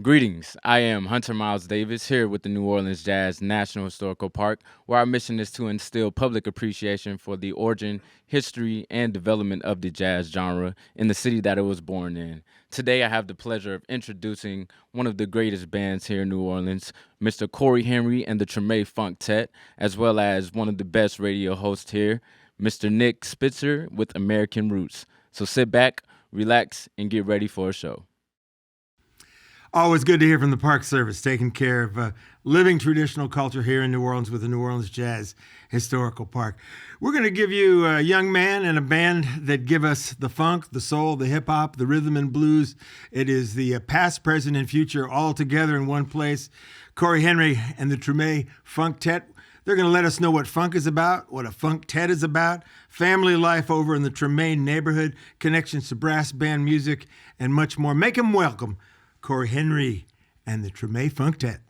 Greetings. I am Hunter Miles Davis here with the New Orleans Jazz National Historical Park, where our mission is to instill public appreciation for the origin, history, and development of the jazz genre in the city that it was born in. Today, I have the pleasure of introducing one of the greatest bands here in New Orleans, Mr. Corey Henry and the Treme Funktet, as well as one of the best radio hosts here, Mr. Nick Spitzer with American Roots. So sit back, relax, and get ready for a show. Always good to hear from the Park Service, taking care of living traditional culture here in New Orleans with the New Orleans Jazz Historical Park. We're going to give you a young man and a band that give us the funk, the soul, the hip-hop, the rhythm and blues. It is the past, present, and future all together in one place. Corey Henry and the Treme Funktet. They're going to let us know what funk is about, what a funktet is about, family life over in the Treme neighborhood, connections to brass band music, and much more. Make them welcome. Corey Henry and the Treme Funktet.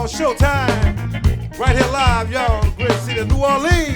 Showtime, right here live, y'all, great city of New Orleans.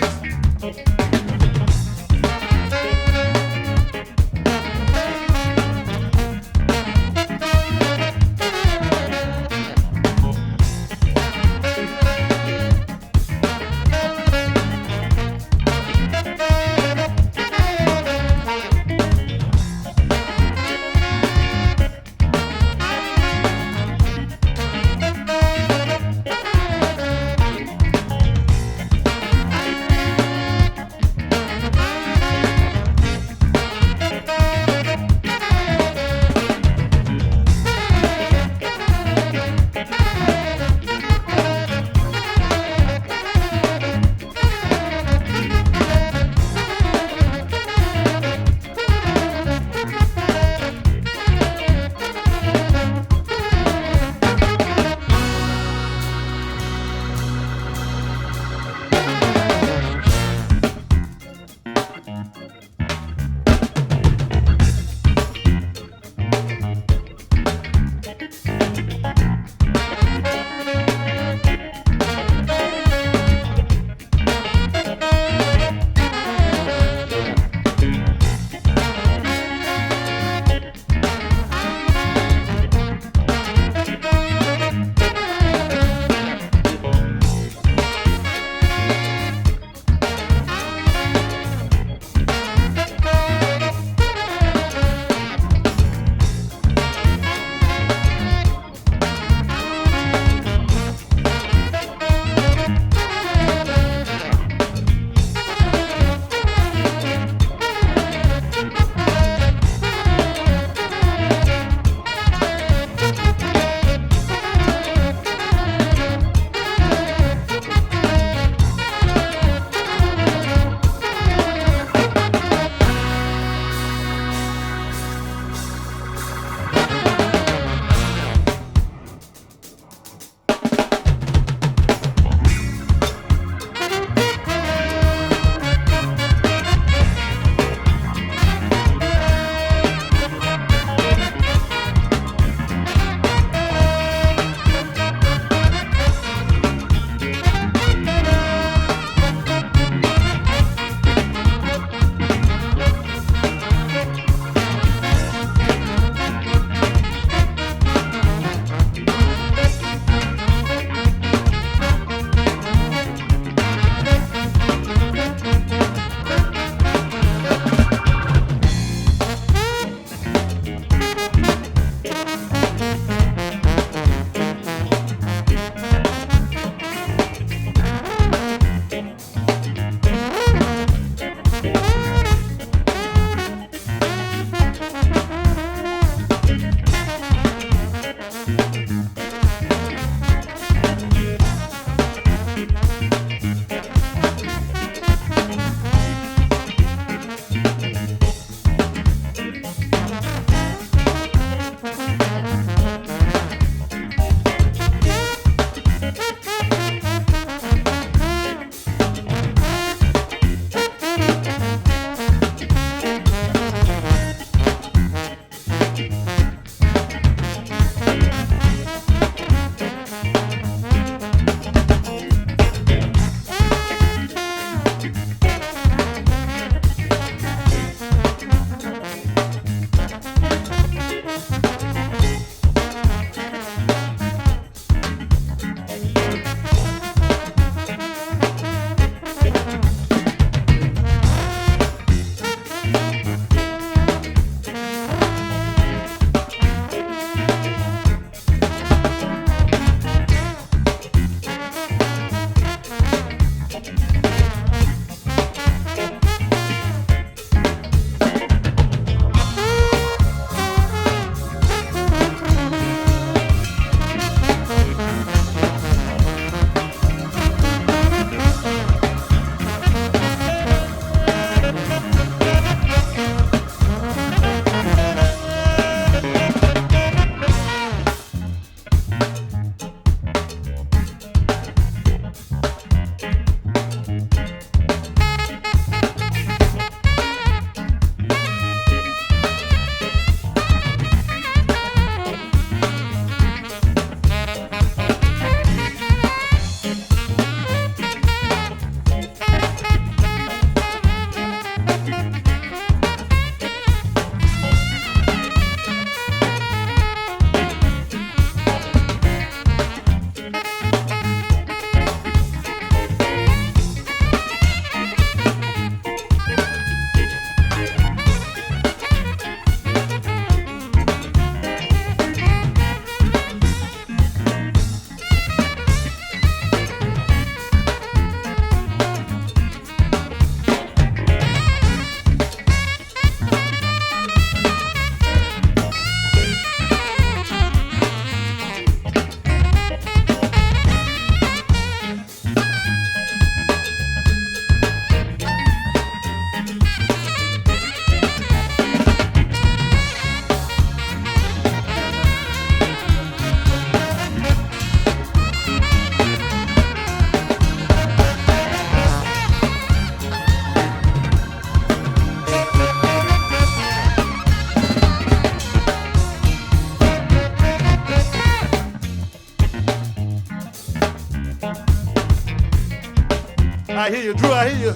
I hear you, Drew, I hear you.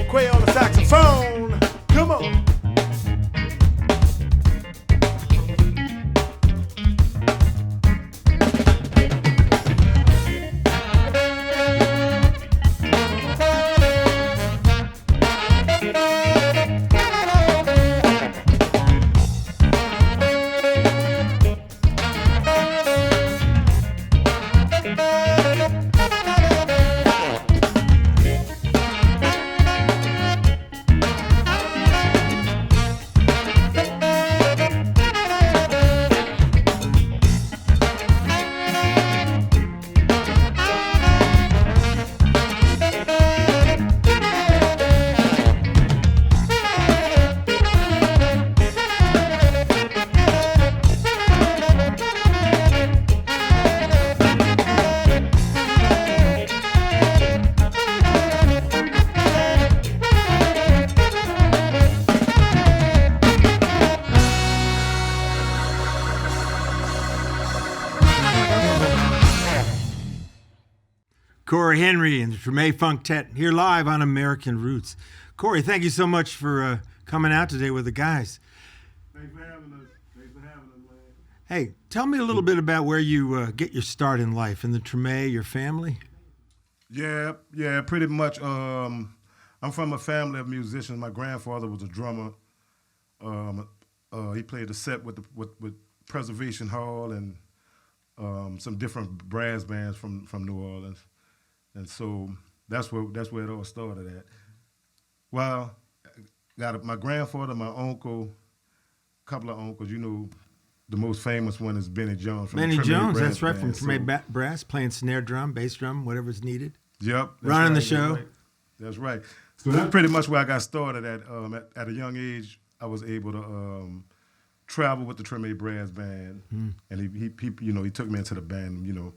Quay on the saxophone. Come on. Corey Henry and the Treme Funktet here live on American Roots. Corey, thank you so much for coming out today with the guys. Thanks for having us. Man. Hey, tell me a little bit about where you get your start in life, in the Treme, your family. Yeah, pretty much. I'm from a family of musicians. My grandfather was a drummer. He played a set with Preservation Hall and some different brass bands from New Orleans. And so that's where it all started at. Well, got my grandfather, my uncle, a couple of uncles. You know, the most famous one is Benny Jones. From Benny Treme Jones, Brass that's right, Band. from Treme Brass, playing snare drum, bass drum, whatever's needed. Yep. Running the right, show. That's right. So that's pretty much where I got started at. At a young age, I was able to travel with the Treme Brass Band, and he took me into the band,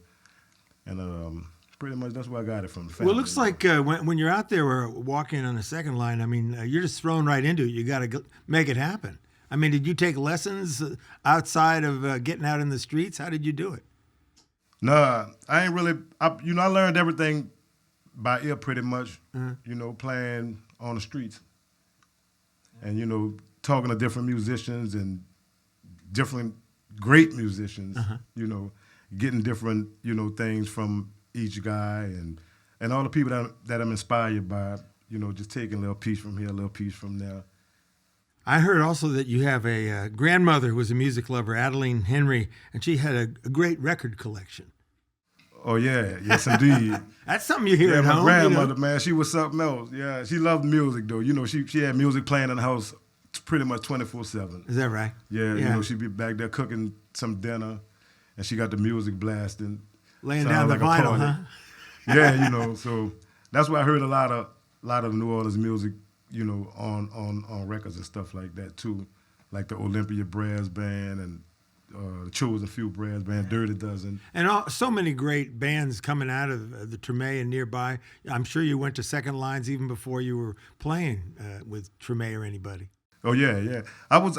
and pretty much that's where I got it from. The family. Well, it looks like when you're out there or walking on the second line, I mean, you're just thrown right into it. You got to make it happen. I mean, did you take lessons outside of getting out in the streets? How did you do it? Nah, I ain't really. I learned everything by ear pretty much. Playing on the streets, and talking to different musicians and different great musicians. Getting different things from each guy and all the people that I'm inspired by. Just taking a little piece from here, a little piece from there. I heard also that you have a grandmother who was a music lover, Adeline Henry, and she had a great record collection. Oh, yeah. Yes, indeed. That's something you hear at my home. grandmother, man, she was something else. Yeah, she loved music, though. She had music playing in the house pretty much 24/7. Is that right? Yeah, she'd be back there cooking some dinner, and she got the music blasting. Laying down the vinyl, huh? Yeah, so that's why I heard a lot of New Orleans music, on records and stuff like that too, like the Olympia Brass Band and the Chosen Few Brass Band, Dirty Dozen, and so many great bands coming out of the Treme and nearby. I'm sure you went to second lines even before you were playing with Treme or anybody. Oh yeah. I was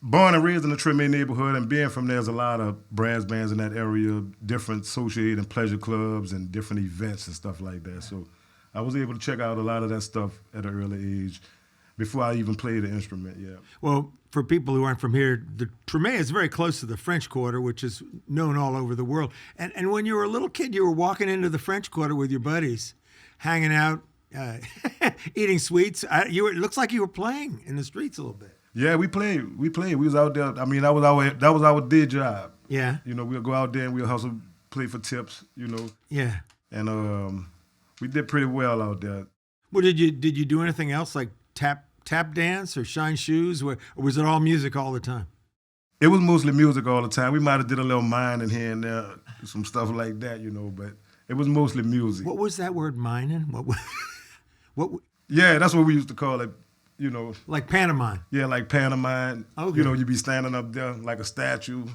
born and raised in the Treme neighborhood, and being from there's a lot of brass bands in that area, different associated and pleasure clubs and different events and stuff like that. So I was able to check out a lot of that stuff at an early age before I even played the instrument, yeah. Well, for people who aren't from here, the Treme is very close to the French Quarter, which is known all over the world. And when you were a little kid, you were walking into the French Quarter with your buddies, hanging out, eating sweets. It looks like you were playing in the streets a little bit. Yeah, we played. We was out there. I mean, that was our day job. Yeah. We'll go out there and we'll hustle, play for tips. Yeah. And we did pretty well out there. Well, did you do anything else like tap dance or shine shoes, or was it all music all the time? It was mostly music all the time. We might have did a little mining here and there, some stuff like that, but it was mostly music. What was that word, mining? What? Yeah, that's what we used to call it. Like pantomime. Yeah, like pantomime. Okay. You'd be standing up there like a statue.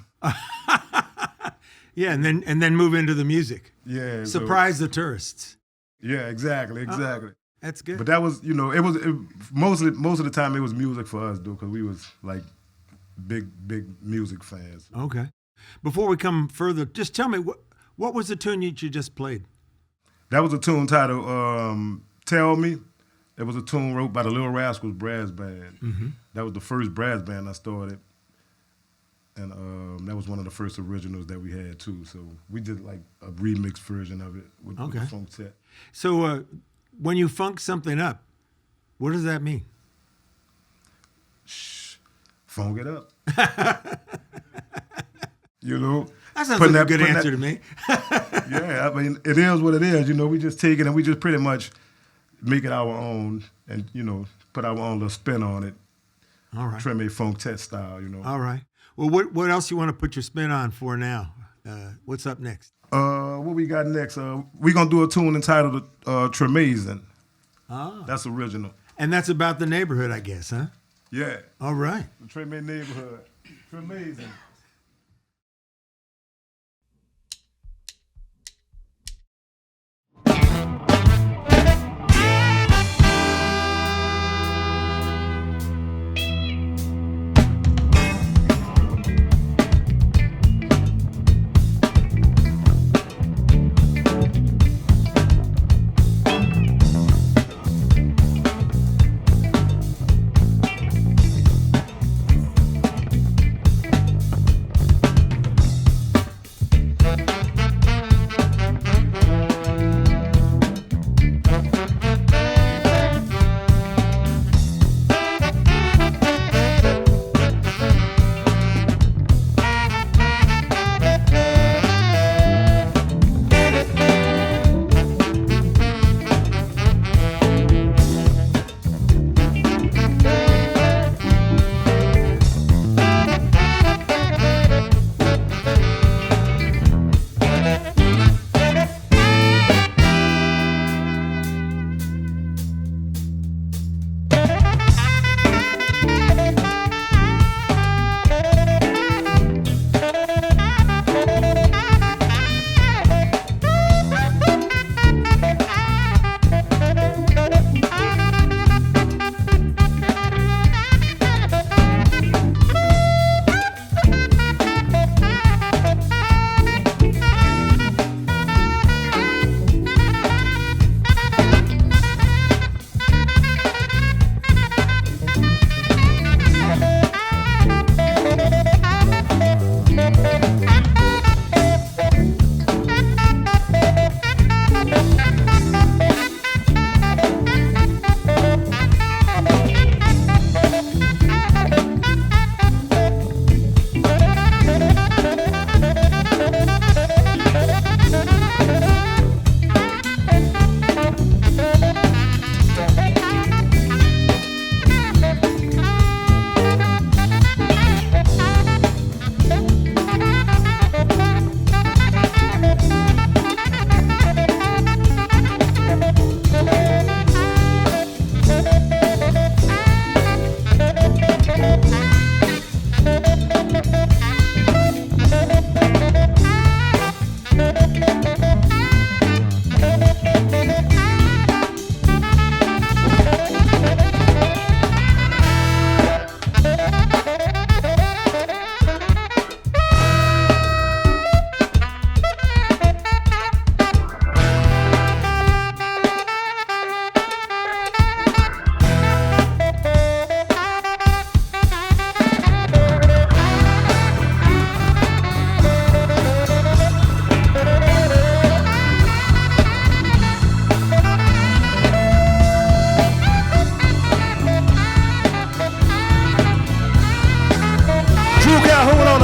Yeah, and then move into the music. Yeah. Surprise the tourists. Yeah, exactly. That's good. But that was, most of the time it was music for us, though, because we was like big music fans. Okay. Before we come further, just tell me what was the tune you just played? That was a tune titled "Tell Me." It was a tune wrote by the Little Rascals Brass Band. Mm-hmm. That was the first brass band I started, and that was one of the first originals that we had too. So we did like a remix version of it with Funktet. So when you funk something up, what does that mean? Funk it up. You know? That sounds like a good answer to me. Yeah, I mean, it is what it is. You know, we just take it and we just pretty much make it our own and, you know, put our own little spin on it. All right. Treme Funktet style, you know. All right. Well, what else you want to put your spin on for now? What's up next? What we got next? We're going to do a tune entitled Tremazin'. Ah. That's original. And that's about the neighborhood, I guess, huh? Yeah. All right. The Treme neighborhood. Tremazin'.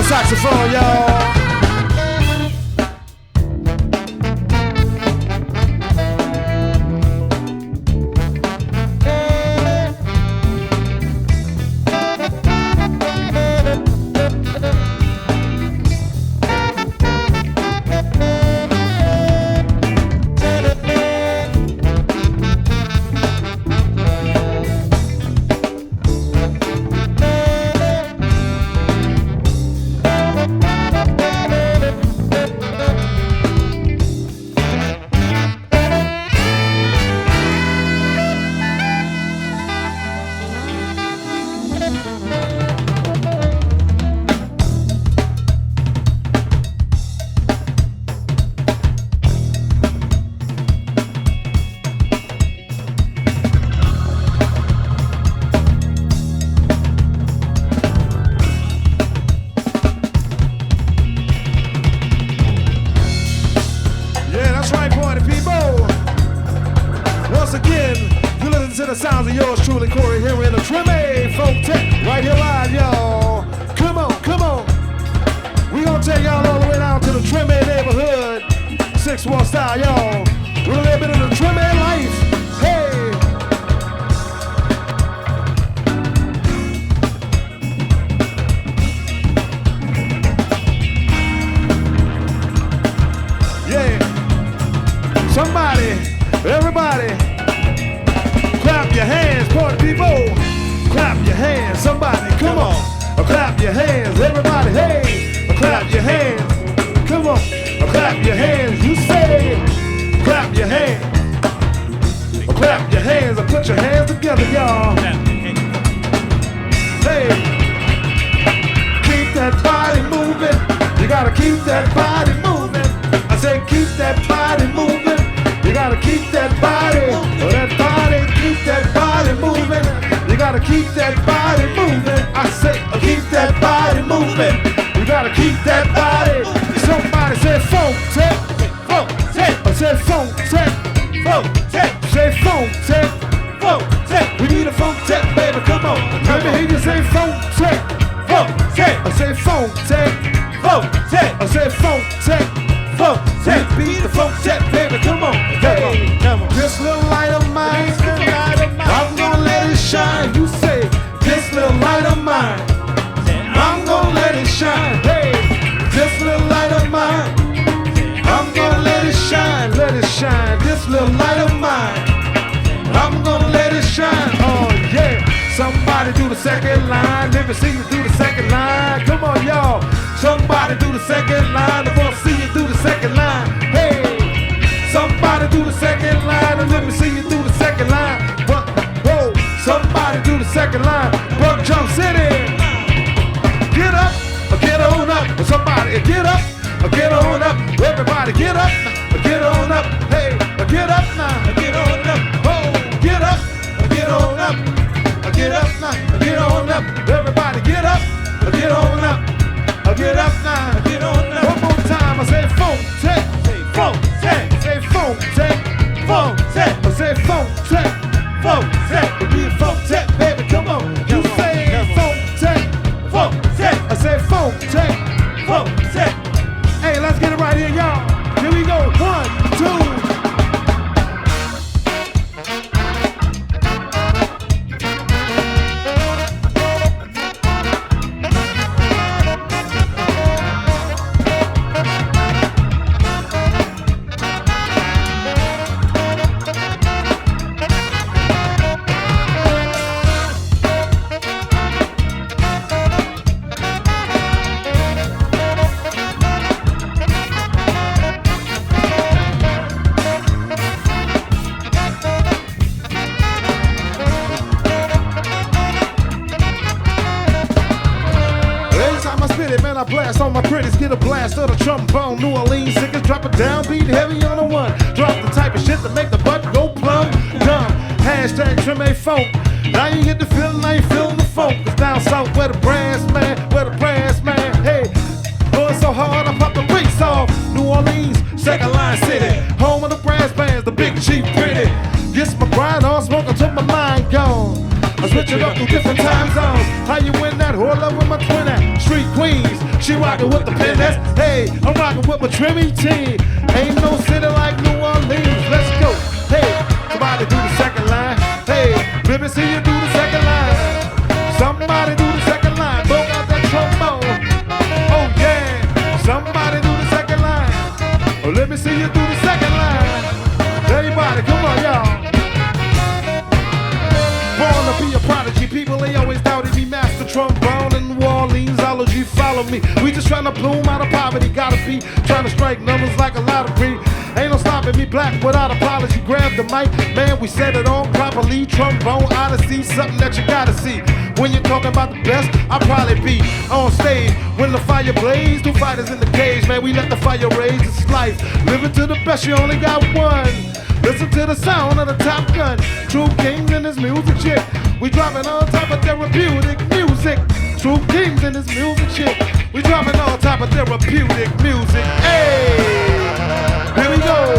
saxophone, y'all. listen to the sounds of yours truly, Corey Henry, and the Treme Funktet, right here live, y'all. Come on, come on. We gonna take y'all all the way down to the Treme neighborhood, 6-1 style, y'all. With a little bit of the Treme life. Hey. Yeah. Somebody, everybody, clap your hands, party people. Clap your hands, somebody, come on. Clap your hands, everybody, hey. Clap your hands, come on. Clap your hands, you say. Clap your hands. Clap your hands and put your hands together, y'all. Hey. Keep that body moving. You gotta keep that body moving. I say keep that body moving. You gotta keep that body. Keep that body moving. You gotta keep that body moving. I say keep that body moving. You gotta keep that body. Somebody say Funktet. Funktet. I said Funktet. Funktet. Say Funktet. Funktet. We need a Funktet, baby. Come on. Let me hear you say Funktet. Funktet. I say Funktet. Funktet. I say Funktet. Funktet. Be the Funktet, baby. Come on. Hey. Come on. This little light of mine, I'm gonna let it shine. You say this little light of mine, I'm gonna let it shine. Hey, this little light of mine, I'm gonna let it shine, let it shine. This little light of mine, I'm gonna let it shine. Oh yeah, somebody do the second line. Let me see you do the second line. Come on, y'all. Somebody do the second line. I wanna see you do the second line. Hey, somebody do the second line. And let me see you do the second line. Whoa, somebody do the second line. Buck Jump City. Get up, or get on up. Somebody get up, or get on up. Everybody get up, or get on up. Hey, get up now, get on up. Oh, get up, or get on up. Get up now, get on up. Everybody get up, or get on up. Get up now, get on up. One more time, I say Funktet, say Funktet, say Funktet, Funktet. I say Funktet, Funktet. Be a Funktet, baby, come on. You say Funktet, Funktet. I say Funktet, Funktet. Hey, let's get it right here, y'all. Here we go. 1, 2. Man, I blast on my critics, get a blast of the trombone. New Orleans sickers drop a downbeat heavy on the one. Drop the type of shit to make the butt go plumb dumb. Hashtag Treme Funk. Now you get the feeling, now you feeling the funk. It's down south where the brass man, hey, going so hard I pop the brakes off. New Orleans, second line city, home of the brass bands, the big chief pretty. Gets my grind on, smoke until my mind gone. I switch it up through different time zones. How you win that? Hold up with my twin at Street Queens. She rockin' with the Pinheads. Hey, I'm rockin' with my Treme team. Ain't no city like New Orleans. Let's go. Hey, somebody do the second line. Hey, let me see you do the second line. Somebody do the second line. Broke out that trombone. Oh yeah. Somebody do the second line. Oh, let me see you do the second line. Everybody, come on, y'all. Born to be a prodigy, people they always doubted me. Master trombone in New Orleansology, follow me. We just trying to bloom out of poverty. Gotta be trying to strike numbers like a lottery. Ain't no stopping me, black without apology. Grab the mic, man, we set it on properly. Trombone Odyssey, something that you gotta see. When you're talking about the best, I'll probably be on stage. When the fire blaze, 2 fighters in the cage, man, we let the fire rage. It's life, living to the best, you only got one. Listen to the sound of the Top Gun. True Kings in this music shit. We dropping all type of therapeutic music. True Kings in this music shit. We dropping all type of therapeutic music. Hey, here we go.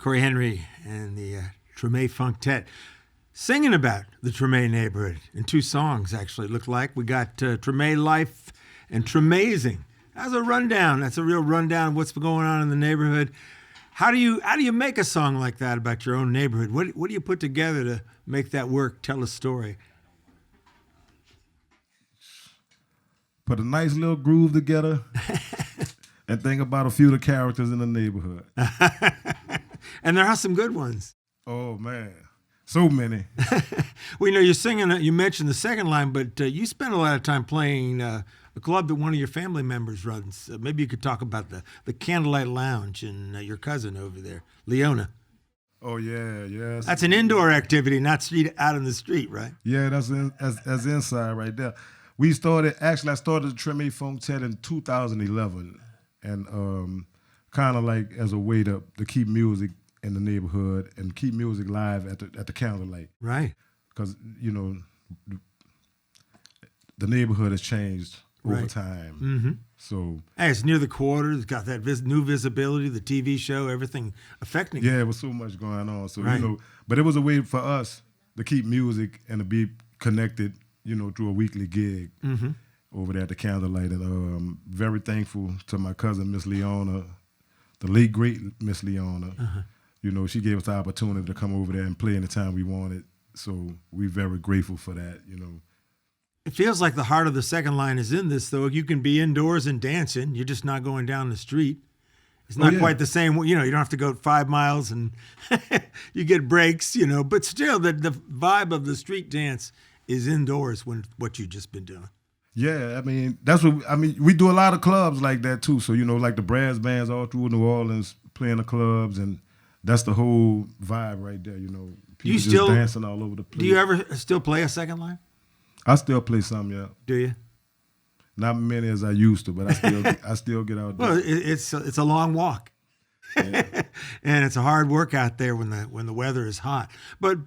Corey Henry and the Treme Funktet singing about the Treme neighborhood in 2 songs, actually, it looked like. We got Treme Life and Tremazing. That's a rundown. That's a real rundown of what's going on in the neighborhood. How do you make a song like that about your own neighborhood? What do you put together to make that work, tell a story? Put a nice little groove together and think about a few of the characters in the neighborhood. And there are some good ones. Oh, man. So many. We know you're singing, you mentioned the second line, but you spend a lot of time playing a club that one of your family members runs. Maybe you could talk about the Candlelight Lounge and your cousin over there, Leona. Oh, yeah, yes. That's an indoor activity, not out in the street, right? Yeah, that's inside right there. I started the Treme Funktet in 2011, and kind of like as a way to keep music in the neighborhood and keep music live at the Candlelight. Right. Because, the neighborhood has changed over time. Mm-hmm. So, hey, it's near the quarter. It's got that new visibility, the TV show, everything affecting it. Yeah, it was so much going on. So, right. But it was a way for us to keep music and to be connected, through a weekly gig over there at the Candlelight. And very thankful to my cousin, Miss Leona, the late, great Miss Leona. She gave us the opportunity to come over there and play anytime we wanted. So we're very grateful for that, It feels like the heart of the second line is in this, though. You can be indoors and dancing. You're just not going down the street. It's not quite the same. You don't have to go 5 miles and you get breaks, But still, the vibe of the street dance is indoors when what you've just been doing. Yeah, we do a lot of clubs like that, too. So, like the brass bands all through New Orleans playing the clubs, and that's the whole vibe right there, People just dancing all over the place. Do you ever still play a second line? I still play some, yeah. Do you? Not many as I used to, but I still get out there. Well, it's a long walk, and it's a hard work out there when the weather is hot. But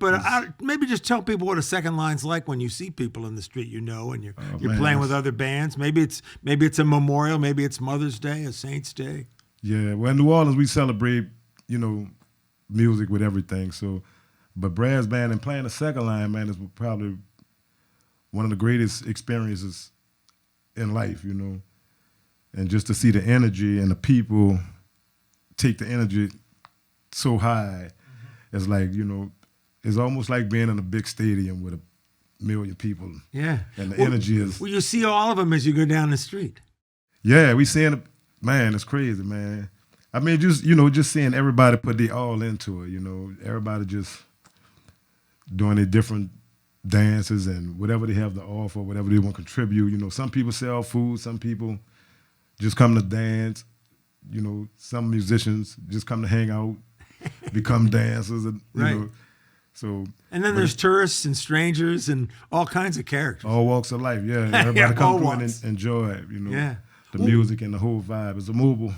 maybe just tell people what a second line's like when you see people in the street, and you're playing with other bands. Maybe it's a memorial, maybe it's Mother's Day, a Saint's Day. Yeah, well, in New Orleans we celebrate music with everything. So, but brass band and playing a second line, man, is probably one of the greatest experiences in life, and just to see the energy and the people take the energy so high, it's like, it's almost like being in a big stadium with 1 million people. Yeah. And the energy is... Well, you see all of them as you go down the street. Yeah, we seeing it. Man, it's crazy, man. Just seeing everybody put their all into it, everybody just doing their different dances and whatever they have to offer, whatever they want to contribute. Some people sell food, some people just come to dance. Some musicians just come to hang out, become dancers, and right. So. And then there's tourists and strangers and all kinds of characters. All walks of life, yeah. Everybody come through and enjoy it. Yeah. The music and the whole vibe. It's a mobile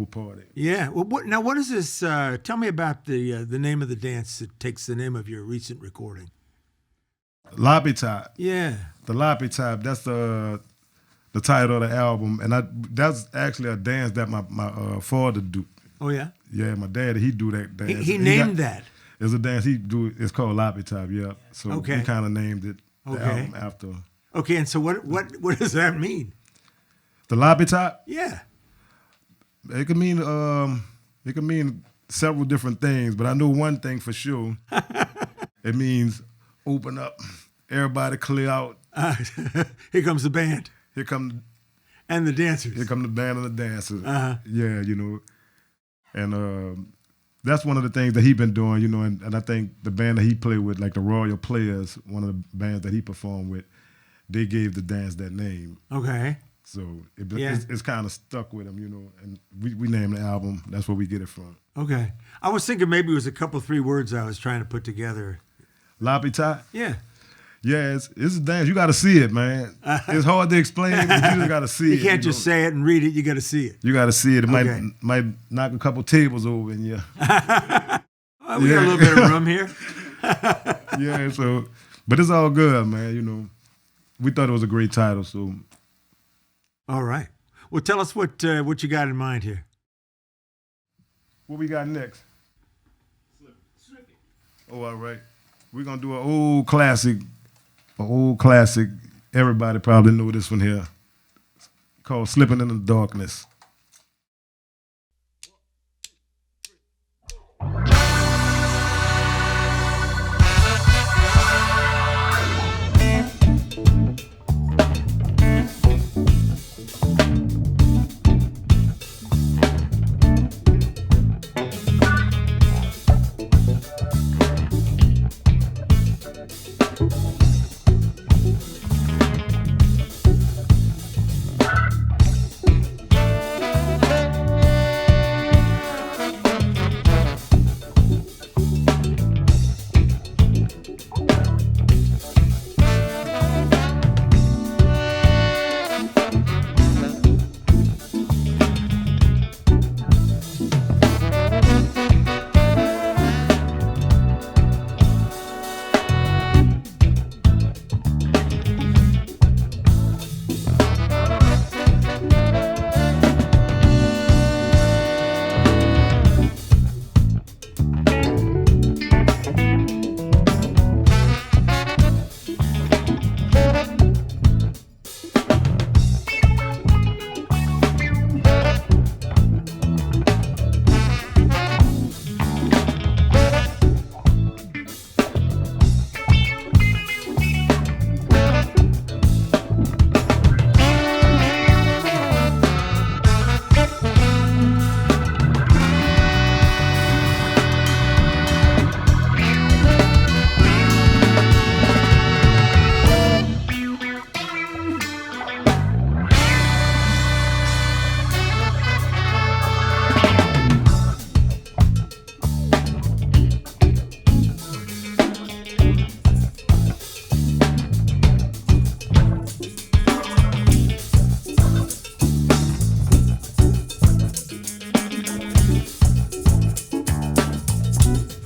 party. Yeah. Well, what is this? Tell me about the name of the dance that takes the name of your recent recording. Loppy Top. Yeah. The Loppy Top. That's the title of the album, and that's actually a dance that my father do. Oh yeah. Yeah, my daddy he do that dance. He named that. It's a dance he do. It's called Loppy Top. Yeah. So okay. he kind of named it the album after. Okay, and so what does that mean? The Loppy Top? Yeah. It could mean several different things, but I know one thing for sure. It means open up, everybody clear out. Here comes the band. Here come and the dancers. Here come the band and the dancers. Uh-huh. Yeah, and that's one of the things that he been doing, and I think the band that he played with, like the Royal Players, one of the bands that he performed with, they gave the dance that name. Okay. So it's kind of stuck with him, and we named the album. That's where we get it from. Okay. I was thinking maybe it was a couple, 3 words I was trying to put together. Loppy Top? Yeah. Yeah, it's a dance. You got to see it, man. It's hard to explain, but you just got to see it. You can't just say it and read it. You got to see it. You got to see it. It might knock a couple tables over in you. We got a little bit of room here. Yeah, but it's all good, man. We thought it was a great title, so. All right. Well, tell us what you got in mind here. What we got next? Oh, all right. We're gonna do an old classic. Everybody probably know this one here. Called "Slipping in the Darkness."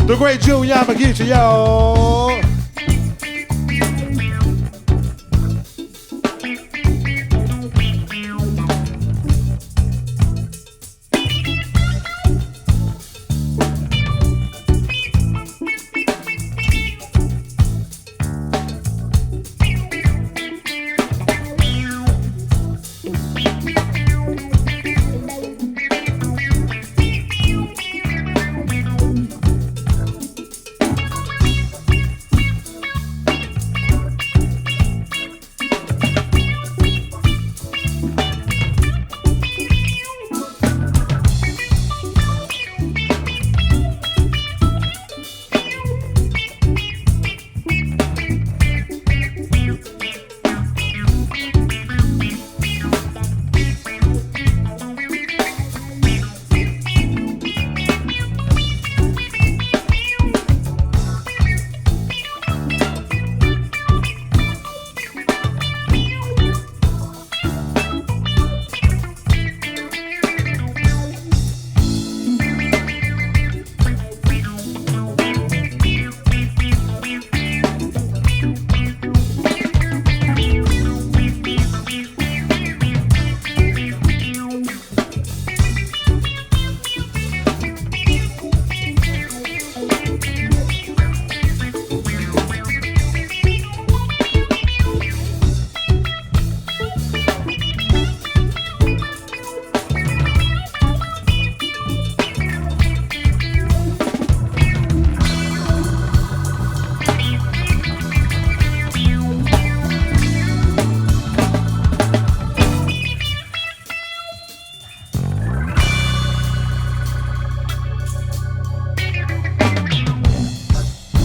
The great June Yamagichi, y'all.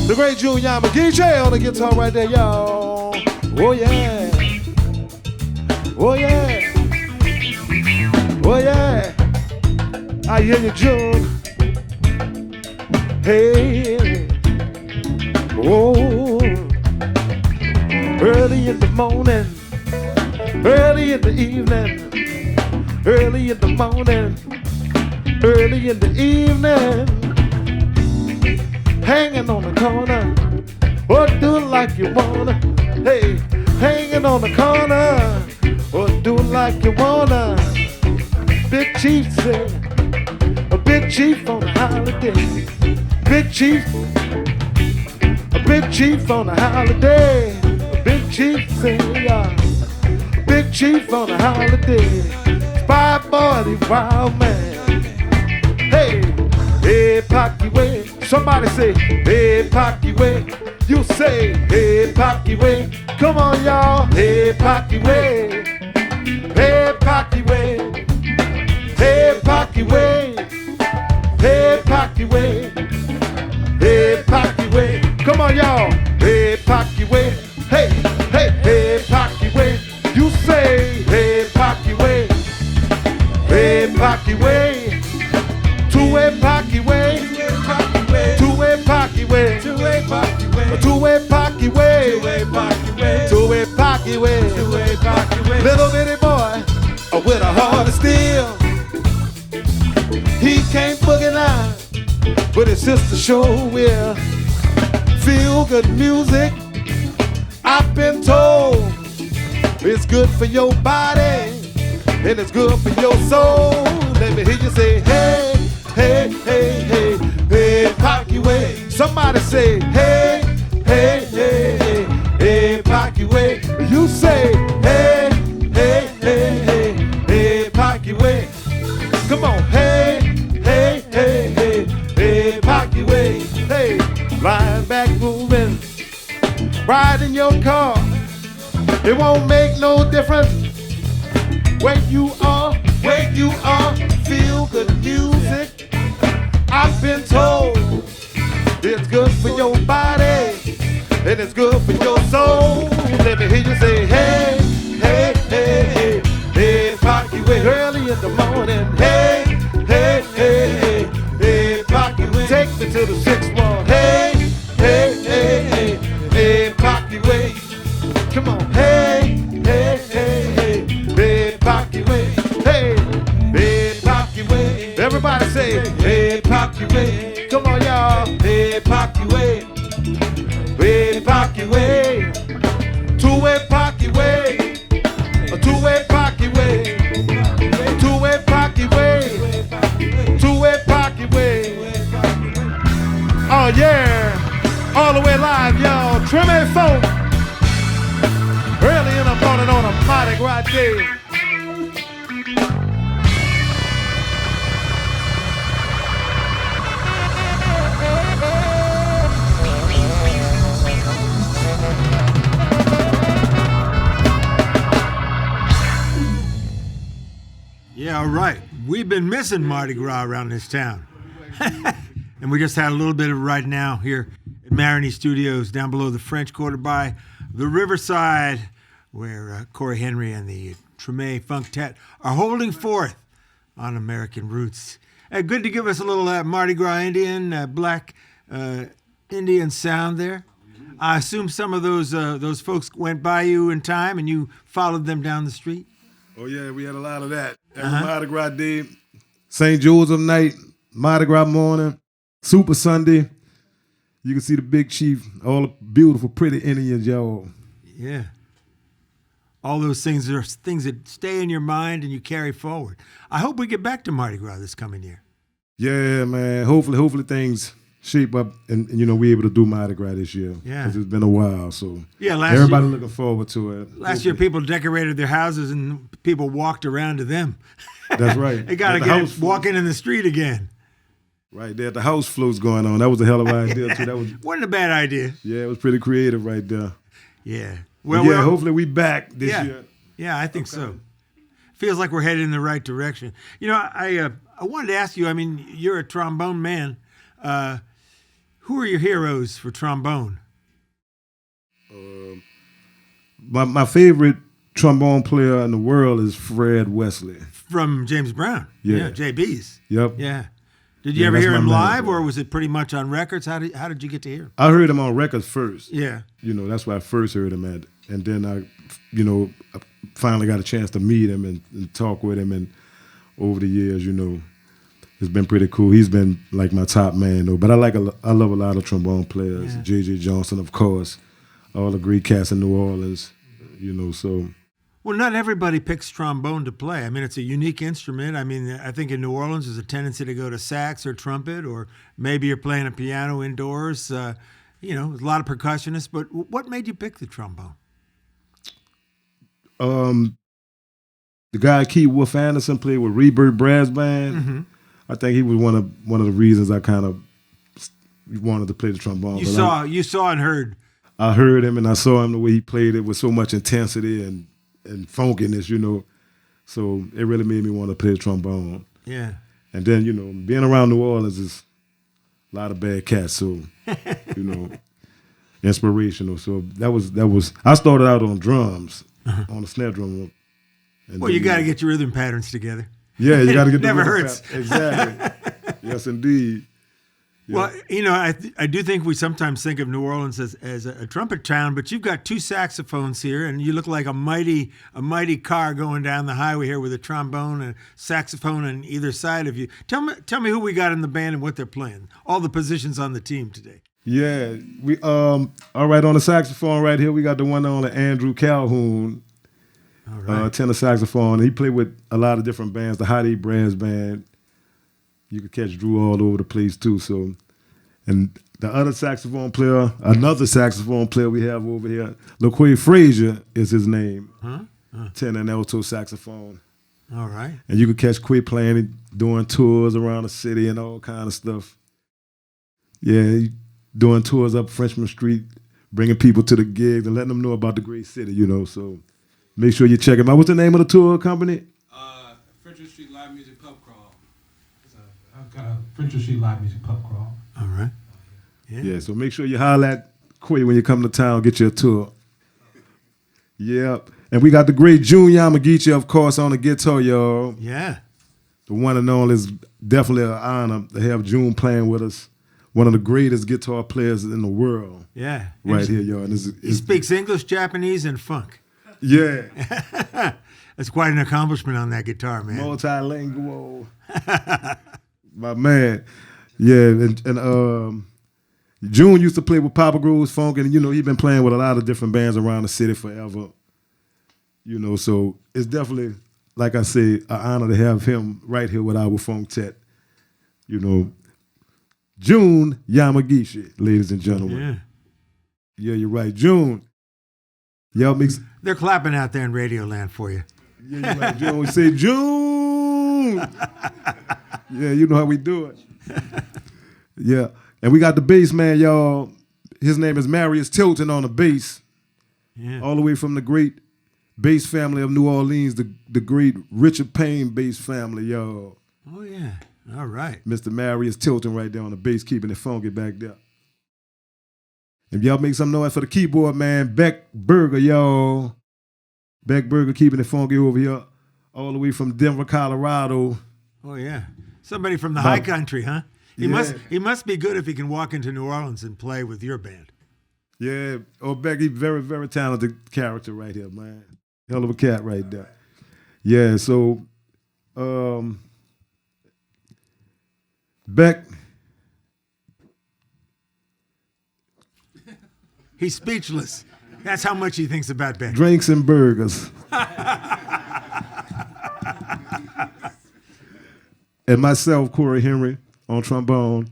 The great June Yamagichi on the guitar right there, y'all. Oh yeah. Oh yeah. Oh yeah. I hear you, June. Hey. Oh. Early in the morning. Early in the evening. Early in the morning. Early in the evening. Hanging on the corner, or do like you wanna. Hey, hanging on the corner, or do like you wanna. Big Chief said, a Big Chief on a holiday. Big Chief Big Chief on a holiday. Big Chief say, Big Chief on a holiday. Spy boy, the wild man. Hey, hey, Pocky way. Somebody say, hey, Pocky way. You say, hey, Pocky way. Come on, y'all. Hey, Pocky way. Hey, Pocky way. Hey, Pocky way. Hey, Pocky way. Hey, Pocky way. Come on, y'all. Hey, Pocky way. Hey, hey, hey, Pocky way. You say, hey, Pocky way. Hey, Pocky way. Two-way Pocky way. Two-way Pocky way. Two-way Pocky way. Two-way Pocky way. Two-way Pocky way. Two-way Pocky way. Little bitty boy with a heart of steel. He can't boogie now, but his sister sure will. Feel good music, I've been told. It's good for your body, and it's good for your soul. Let me hear you say, hey, hey, hey, hey, hey, Pocky way. Somebody say, hey, hey, hey, hey, hey, Pocky way. You say, hey, hey, hey, hey, hey, Pocky way. Come on, hey, hey, hey, hey, hey, Pocky way. Hey, lying back moving, riding your car. It won't make no difference where you are, feel good music. I've been told it's good for your body and it's good for your soul. Let me hear you say, hey, hey, hey, hey, hey, Pocky way. Early in the morning, hey, hey, hey, hey, hey, Pocky way. Take me to the 6-1, hey, hey, hey, hey, hey, Pocky way. Come on, hey, hey, hey, hey, hey, Pocky way. Hey, hey, Pocky way. Everybody say, hey, Pocky way. Come on, y'all. Hey, Pocky way. Hey, Pocky way. Two-way Pocky way. A two-way Pocky way. Two-way Pocky way. Two-way Pocky way. Oh, yeah. All the way live, y'all. Treme Funktet. Early in the morning on a Mardi Gras day. Yeah, all right. We've been missing Mardi Gras around this town. And we just had a little bit of it right now here at Marigny Studios down below the French Quarter by the Riverside, where Corey Henry and the Treme Funktet are holding forth on American roots. Good to give us a little Mardi Gras Indian, black Indian sound there. I assume some of those folks went by you in time and you followed them down the street? Oh, yeah, we had a lot of that. Every Mardi Gras day, St. Joseph night, Mardi Gras morning, Super Sunday. You can see the Big Chief, all the beautiful, pretty Indians, y'all. Yeah. All those things are things that stay in your mind and you carry forward. I hope we get back to Mardi Gras this coming year. Yeah, man. Hopefully things shape up and we're able to do Mardi Gras this year. Yeah. Because it's been a while, so yeah, everybody looking forward to it. Last year people decorated their houses and people walked around to them. That's right. They got to get walking in the street again. Right there, the house floats going on. That was a hell of an idea too. Wasn't a bad idea. Yeah, it was pretty creative right there. Yeah. Well, yeah, hopefully we back this year. Yeah, I think so. Feels like we're headed in the right direction. You know, I wanted to ask you, I mean, you're a trombone man. Who are your heroes for trombone? My favorite trombone player in the world is Fred Wesley. From James Brown. Yeah. JB's. Yep. Yeah. Did you ever hear him live, or was it pretty much on records? How did you get to hear him? I heard him on records first. Yeah. That's where I first heard him at. And then I finally got a chance to meet him and talk with him. And over the years, it's been pretty cool. He's been like my top man, though. But I love a lot of trombone players. Yeah. J.J. Johnson, of course. All the great cats in New Orleans, so. Well, not everybody picks trombone to play. I mean, it's a unique instrument. I mean, I think in New Orleans there's a tendency to go to sax or trumpet, or maybe you're playing a piano indoors. there's a lot of percussionists, but what made you pick the trombone? The guy Keith Wolf Anderson played with Rebirth Brass Band. Mm-hmm. I think he was one of the reasons I kind of wanted to play the trombone. You saw and heard. I heard him and I saw him the way he played it with so much intensity and funkiness, So it really made me want to play the trombone. Yeah. And then, being around New Orleans is a lot of bad cats, so inspirational. So that was. I started out on drums, on the snare drum. And Well, you got to get your rhythm patterns together. Yeah, you got to get Never the rhythm hurts. Exactly. Yes, indeed. Yeah. Well, I do think we sometimes think of New Orleans as a trumpet town, but you've got two saxophones here, and you look like a mighty car going down the highway here with a trombone and saxophone on either side of you. Tell me who we got in the band and what they're playing. All the positions on the team today. Yeah, we all right, on the saxophone right here we got the one on the Andrew Calhoun, All right. tenor saxophone. He played with a lot of different bands, the Hot Eight Brass Band. You could catch Drew all over the place too. So, and the other saxophone player, another saxophone player we have over here, LaQuay Frazier is his name, tenor and alto saxophone. All right. And you could catch Quay playing, doing tours around the city and all kind of stuff. Yeah, he doing tours up Frenchman Street, bringing people to the gigs and letting them know about the great city, So make sure you check him out. What's the name of the tour company? Frenchman Street Live Music Pub Crawl. I've got a Frenchman Street Live Music Pub Crawl. All right. Yeah, so make sure you holler at Quay when you come to town, get you a tour. Yep. And we got the great June Yamagichi, of course, on the guitar, y'all. Yeah. The one and only. Is definitely an honor to have June playing with us. One of the greatest guitar players in the world. Yeah. Right here, y'all. And He speaks English, Japanese, and funk. Yeah. That's quite an accomplishment on that guitar, man. Multilingual. My man. Yeah, and June used to play with Papa Grove's Funk, and he's been playing with a lot of different bands around the city forever. So it's definitely, like I say, an honor to have him right here with our Funktet. June Yamagishi, ladies and gentlemen. Yeah, you're right. June. Y'all mix. They're clapping out there in Radio Land for you. Yeah, you're right, June. We say June. Yeah, you know how we do it. Yeah. And we got the bass man, y'all. His name is Marius Tilton on the bass. Yeah. All the way from the great bass family of New Orleans, the great Richard Payne bass family, y'all. Oh, yeah. All right. Mr. Marius Tilton right there on the bass, keeping it funky back there. And y'all make some noise for the keyboard man, Beck Berger, y'all. Beck Berger keeping it funky over here, all the way from Denver, Colorado. Oh, yeah. Somebody from the high country, huh? He must be good if he can walk into New Orleans and play with your band. Yeah. Oh, Beck, he's very, very talented character right here, man. Hell of a cat right there. Yeah, so Beck. He's speechless. That's how much he thinks about Beck. Drinks and burgers. And myself, Corey Henry, on trombone.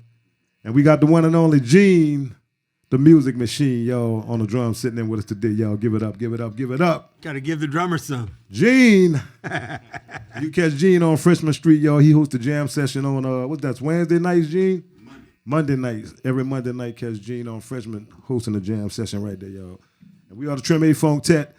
And we got the one and only Gene, the music machine, y'all, on the drums sitting in with us today. Y'all, give it up, give it up, give it up. Got to give the drummer some. Gene. You catch Gene on Frenchman Street, y'all. He hosts a jam session on, Wednesday nights, Gene? Monday nights. Every Monday night, catch Gene on Frenchman hosting a jam session right there, y'all. And we are the Treme Funktet.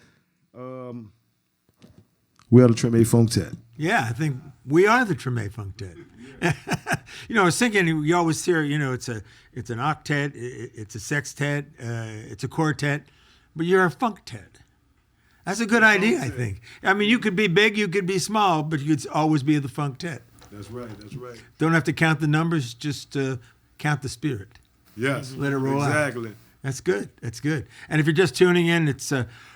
We are the Treme Funktet. Yeah, I think we are the Treme Funktet. I was thinking, you always hear, it's an octet, it's a sextet, it's a quartet, but you're a funktet. That's a good idea, I think. I mean, you could be big, you could be small, but you could always be the funktet. That's right, that's right. Don't have to count the numbers, just count the spirit. Yes. Let it roll out. Exactly. That's good. That's good. And if you're just tuning in, it's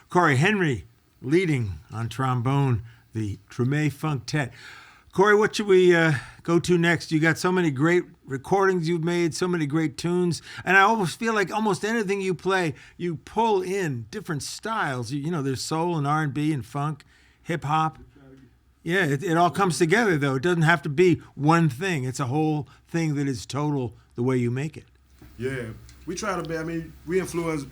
Corey Henry leading on trombone, the Treme Funktet. Corey, what should we go to next? You got so many great recordings you've made, so many great tunes, and I almost feel like almost anything you play, you pull in different styles. There's soul and R&B and funk, hip hop. Yeah, it all comes together, though. It doesn't have to be one thing. It's a whole thing that is total the way you make it. Yeah. we try to be. I mean, we influence,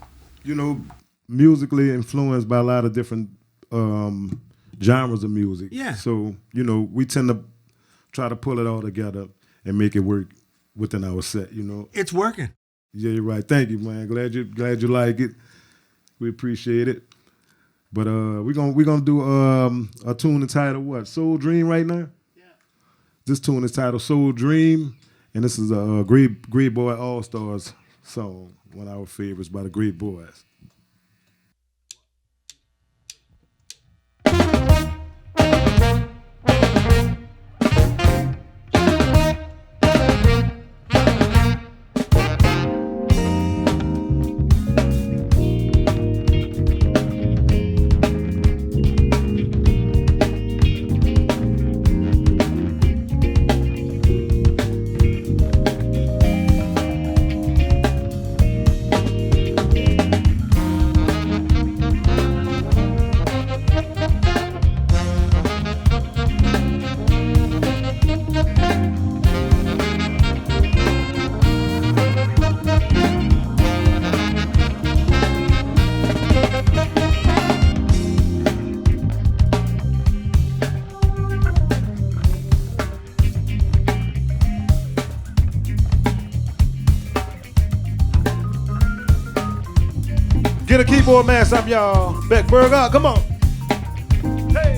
musically influenced by a lot of different genres of music. Yeah. So we tend to try to pull it all together and make it work within our set. It's working. Yeah, you're right. Thank you, man. Glad you like it. We appreciate it. But we're gonna do a tune entitled what? Soul Dream right now? Yeah. This tune is titled Soul Dream, and this is a Great Boy All Stars song, one of our favorites by the Great Boys. Get a keyboard man, some y'all. Beckberg up, come on. Hey.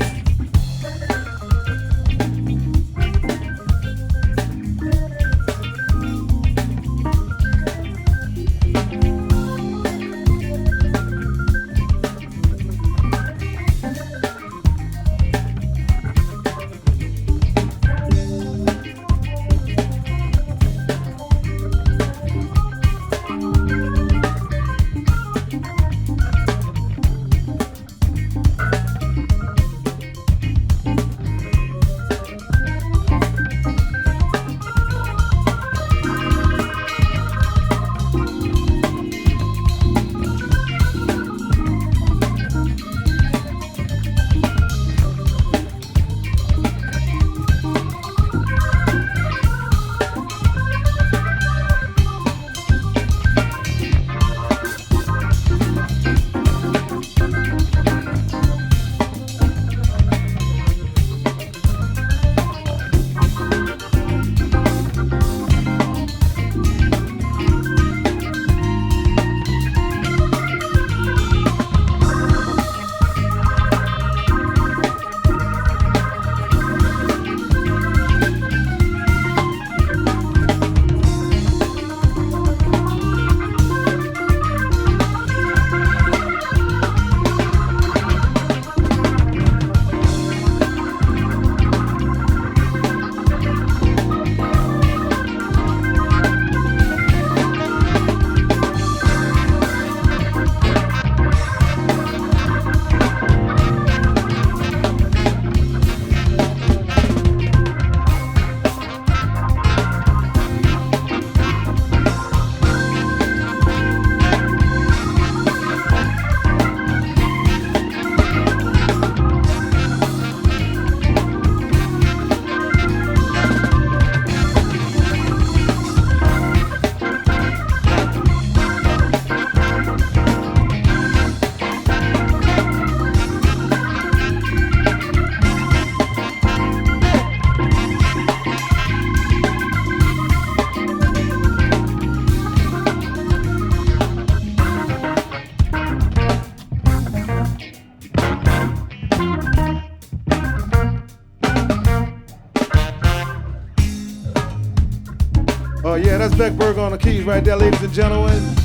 Yeah, that's Beckberg on the keys right there, ladies and gentlemen.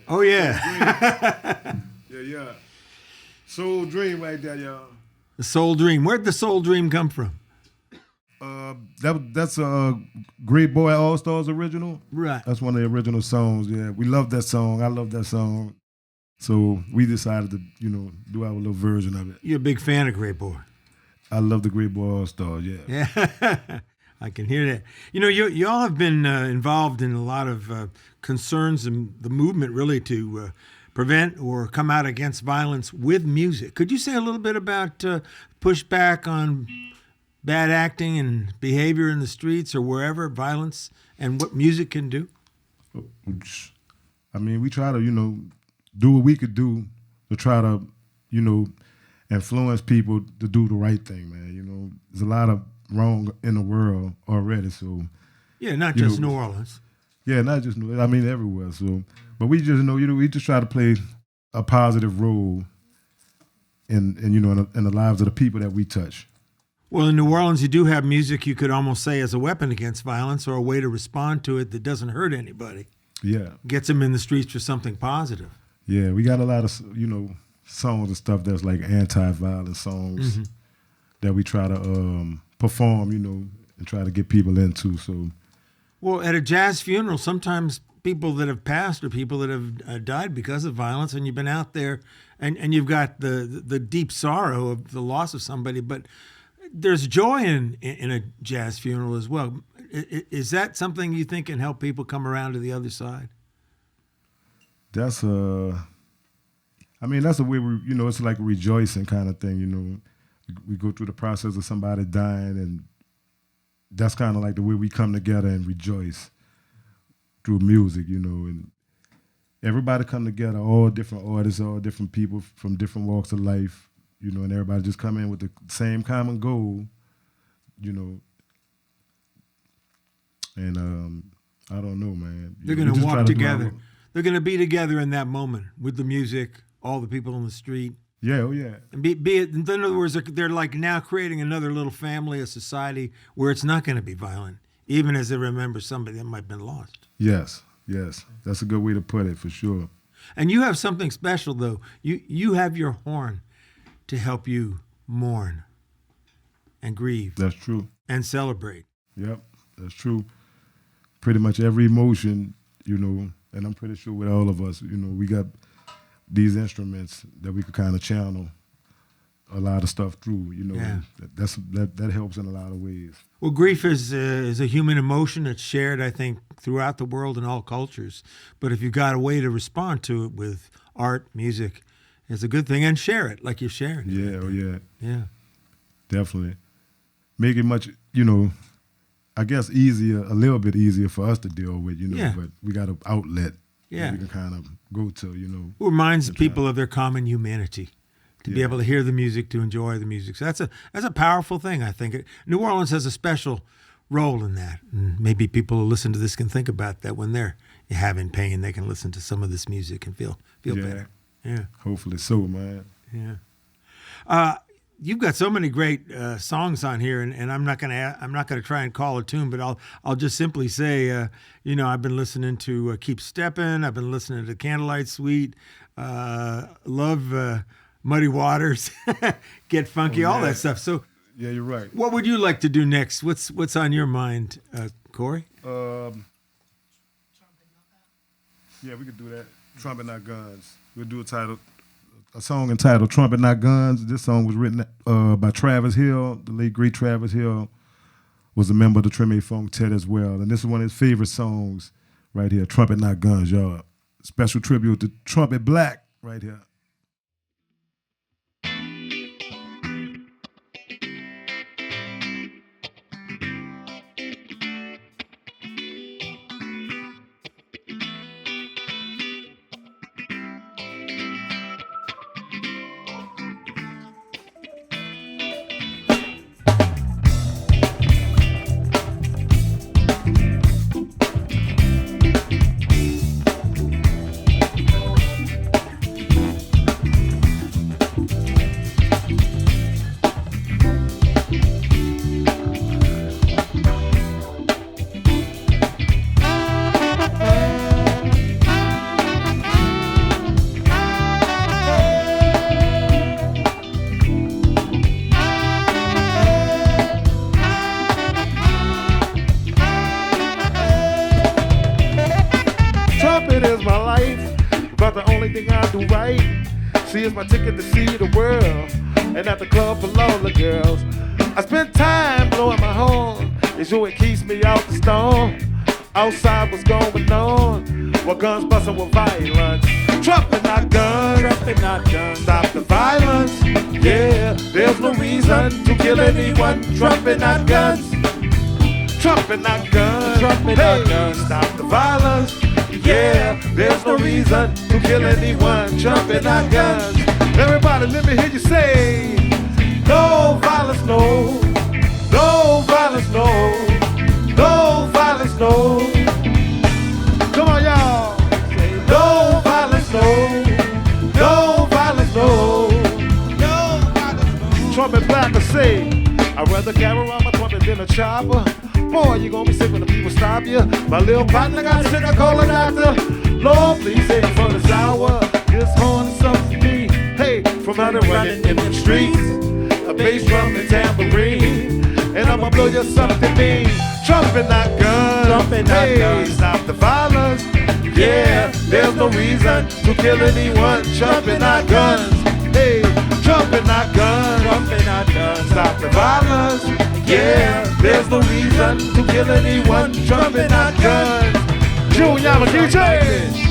Oh, yeah. Yeah. Soul Dream right there, y'all. The Soul Dream. Where'd the Soul Dream come from? That's a Great Boy All Stars original. Right. That's one of the original songs. Yeah, we love that song. I love that song. So we decided to, do our little version of it. You're a big fan of Great Boy. I love the Great Boy All Stars. Yeah. Yeah. I can hear that. You all have been involved in a lot of concerns and the movement really to prevent or come out against violence with music. Could you say a little bit about pushback on bad acting and behavior in the streets or wherever, violence, and what music can do? I mean, we try to, do what we could do to try to, influence people to do the right thing, man. There's a lot of wrong in the world already, so. Yeah, not just New Orleans. Yeah, not just New Orleans. I mean, everywhere. So, but we just we just try to play a positive role in the lives of the people that we touch. Well, in New Orleans, you do have music you could almost say as a weapon against violence or a way to respond to it that doesn't hurt anybody. Yeah. Gets them in the streets for something positive. Yeah, we got a lot of, songs and stuff that's like anti-violence songs that we try to perform, and try to get people into. So, well, at a jazz funeral, sometimes people that have passed are people that have died because of violence, and you've been out there, and you've got the deep sorrow of the loss of somebody, but there's joy in a jazz funeral as well. Is that something you think can help people come around to the other side? That's that's a way we, it's like a rejoicing kind of thing, We go through the process of somebody dying, and that's kind of like the way we come together and rejoice through music, and everybody come together, all different artists, all different people from different walks of life, and everybody just come in with the same common goal, and I don't know, man. They're going to walk together. They're going to be together in that moment with the music, all the people on the street. Yeah, oh yeah. And be it, in other words, they're like now creating another little family, a society where it's not going to be violent, even as they remember somebody that might have been lost. Yes. That's a good way to put it, for sure. And you have something special, though. You have your horn to help you mourn and grieve. That's true. And celebrate. Yep, that's true. Pretty much every emotion, and I'm pretty sure with all of us, we got these instruments that we could kind of channel a lot of stuff through, Yeah. That helps in a lot of ways. Well, grief is a human emotion that's shared, I think, throughout the world in all cultures. But if you've got a way to respond to it with art, music, it's a good thing, and share it like you're sharing. Yeah, oh yeah. Yeah. Definitely. Make it much, I guess easier, a little bit easier for us to deal with, Yeah. but we got an outlet Yeah. that we can kind of go to, It reminds people of their common humanity, to be able to hear the music, to enjoy the music. So that's a powerful thing, I think. New Orleans has a special role in that. And maybe people who listen to this can think about that when they're having pain. They can listen to some of this music and feel better. Yeah. Hopefully so, man. Yeah. You've got so many great songs on here, and I'm not gonna try and call a tune, but I'll just simply say, I've been listening to Keep Steppin'. I've been listening to Candlelight Suite. Love Muddy Waters, Get Funky, all that stuff. So yeah, you're right. What would you like to do next? What's on your mind, Corey? Yeah, we could do that. Trumpet Not Guns. We'll do a song entitled Trumpet Not Guns. This song was written by Travis Hill. The late, great Travis Hill was a member of the Treme Funktet as well. And this is one of his favorite songs right here, Trumpet Not Guns, y'all. Special tribute to Trumpet Black right here. only thing I do right. See, it's my ticket to see the world. And at the club full of the girls. I spend time blowing my horn. It's you, it keeps me out the storm. Outside what's going on? What guns bustin' with violence? Trumpet not guns, trumpet not guns. Stop the violence. Yeah, there's no reason to kill anyone. Trumpet not guns. Trumpet not guns, trumpet not guns. Stop the violence. Yeah, there's no reason to kill anyone. Trumpet not guns. Everybody, let me hear you say, no violence, no. No violence, no. No violence, no. Come on, y'all. Say no violence, no. No violence, no. No violence, no. Trumpet black will say, I'd rather carry around my trumpet than a chopper. Boy, you gonna be sick when the people stop you. My little partner got sick, I call a doctor. Lord, please save me from this hour. This horn is something to me. Hey, from out and running in the streets. A bass drum and tambourine. And I'ma blow you something mean. Trumpet not guns. Trumpet not guns. Stop the violence. Yeah, there's no reason to kill anyone. Trumpet not guns. Hey, trumpet not guns. Trumpet not guns. Stop the violence. Yeah, there's no reason to kill anyone. Trumpet not guns. Junior, I'm a DJ.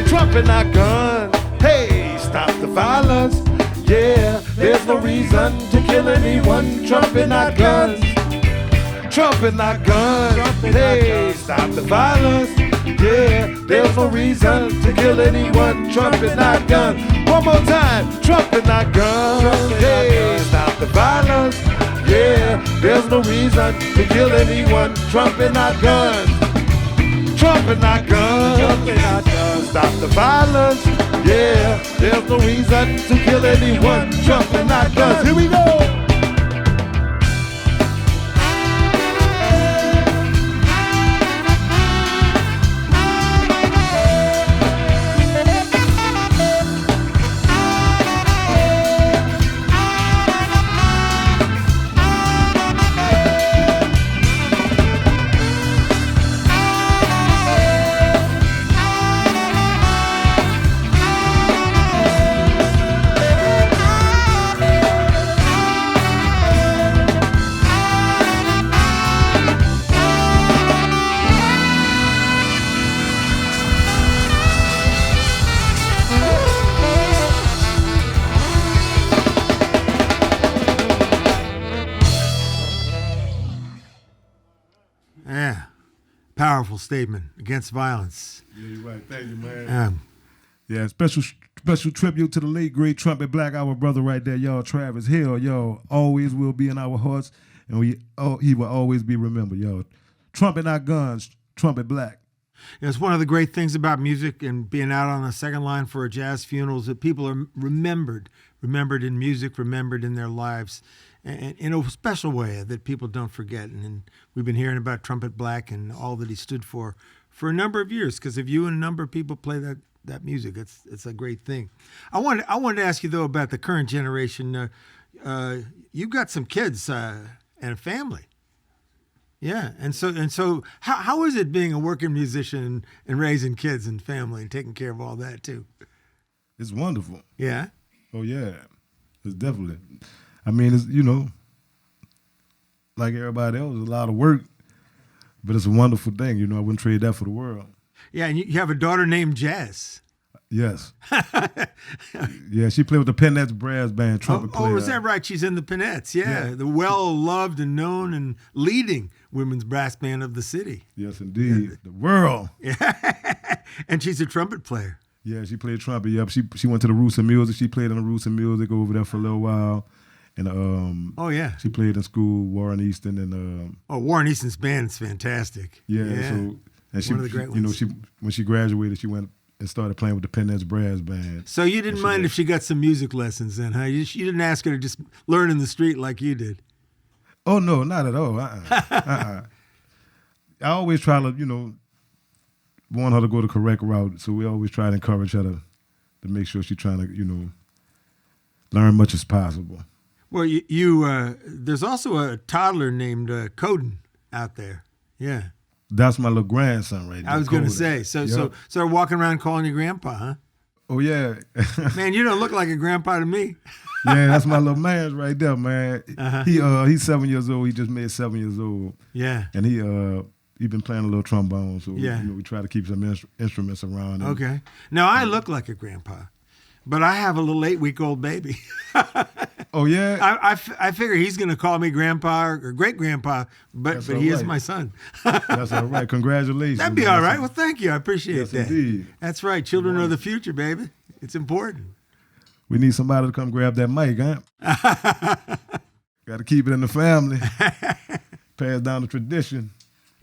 Trumpet not guns. Hey, stop the violence. Yeah, there's no reason to kill anyone. Trumpet not guns. Trumpet not guns. Hey, stop the violence. Yeah, there's no reason to kill anyone. Trumpet not guns. One more time. Trumpet not guns. Hey, stop the violence. Yeah, there's no reason to kill anyone. Trumpet not guns. Trumpet not guns. Trumpet not guns. Stop the violence. Yeah, there's no reason to kill anyone. Trumpet not guns. Here we go. Powerful statement against violence. Yeah, you're right. Thank you, man. Yeah, special tribute to the late great trumpet black, our brother right there, y'all. Travis Hill, y'all always will be in our hearts, and he will always be remembered, y'all. Trumpet not guns, trumpet black. It's one of the great things about music and being out on the second line for a jazz funeral is that people are remembered in music, remembered in their lives, and in a special way that people don't forget. And we've been hearing about Trumpet Black and all that he stood for a number of years, because if you and a number of people play that music, it's a great thing. I wanted to ask you, though, about the current generation. You've got some kids and a family. Yeah, and so how is it being a working musician and raising kids and family and taking care of all that too? It's wonderful. Yeah. Oh yeah, it's definitely. I mean, it's like everybody else, it's a lot of work, but it's a wonderful thing. I wouldn't trade that for the world. Yeah, and you have a daughter named Jazz. Yes. Yeah, she played with the Peanuts Brass Band trumpet player. Oh, is that right? She's in the Peanuts. Yeah, the well-loved and known and leading women's brass band of the city. Yes, indeed. The world. Yeah. And she's a trumpet player. Yeah, she played trumpet. Yep, she went to the Roots of Music. She played in the Roots of Music over there for a little while. And oh yeah, she played in school, Warren Easton and Warren Easton's band is fantastic. Yeah. So and one of the great ones. When she graduated, she went and started playing with the Peanuts Brass Band. So you didn't mind if she got some music lessons then, huh? You didn't ask her to just learn in the street like you did. Oh no, not at all. I always try to want her to go the correct route. So we always try to encourage her to make sure she's trying to learn much as possible. Well, there's also a toddler named Coden out there. Yeah. That's my little grandson right now. I was going to say. So walking around calling you grandpa, huh? Oh, yeah. Man, you don't look like a grandpa to me. Yeah, that's my little man right there, man. Uh-huh. He's 7 years old. He just made 7 years old. Yeah. And he been playing a little trombone, so yeah. we try to keep some instruments around him. Okay. Now, I look like a grandpa, but I have a little 8-week-old baby. Oh, yeah? I figure he's going to call me grandpa or great-grandpa, but he is my son. That's all right. Congratulations. That'd be all right. Well, thank you. I appreciate that. Indeed. That's right. Children are the future, baby. It's important. We need somebody to come grab that mic, huh? Got to keep it in the family. Pass down the tradition.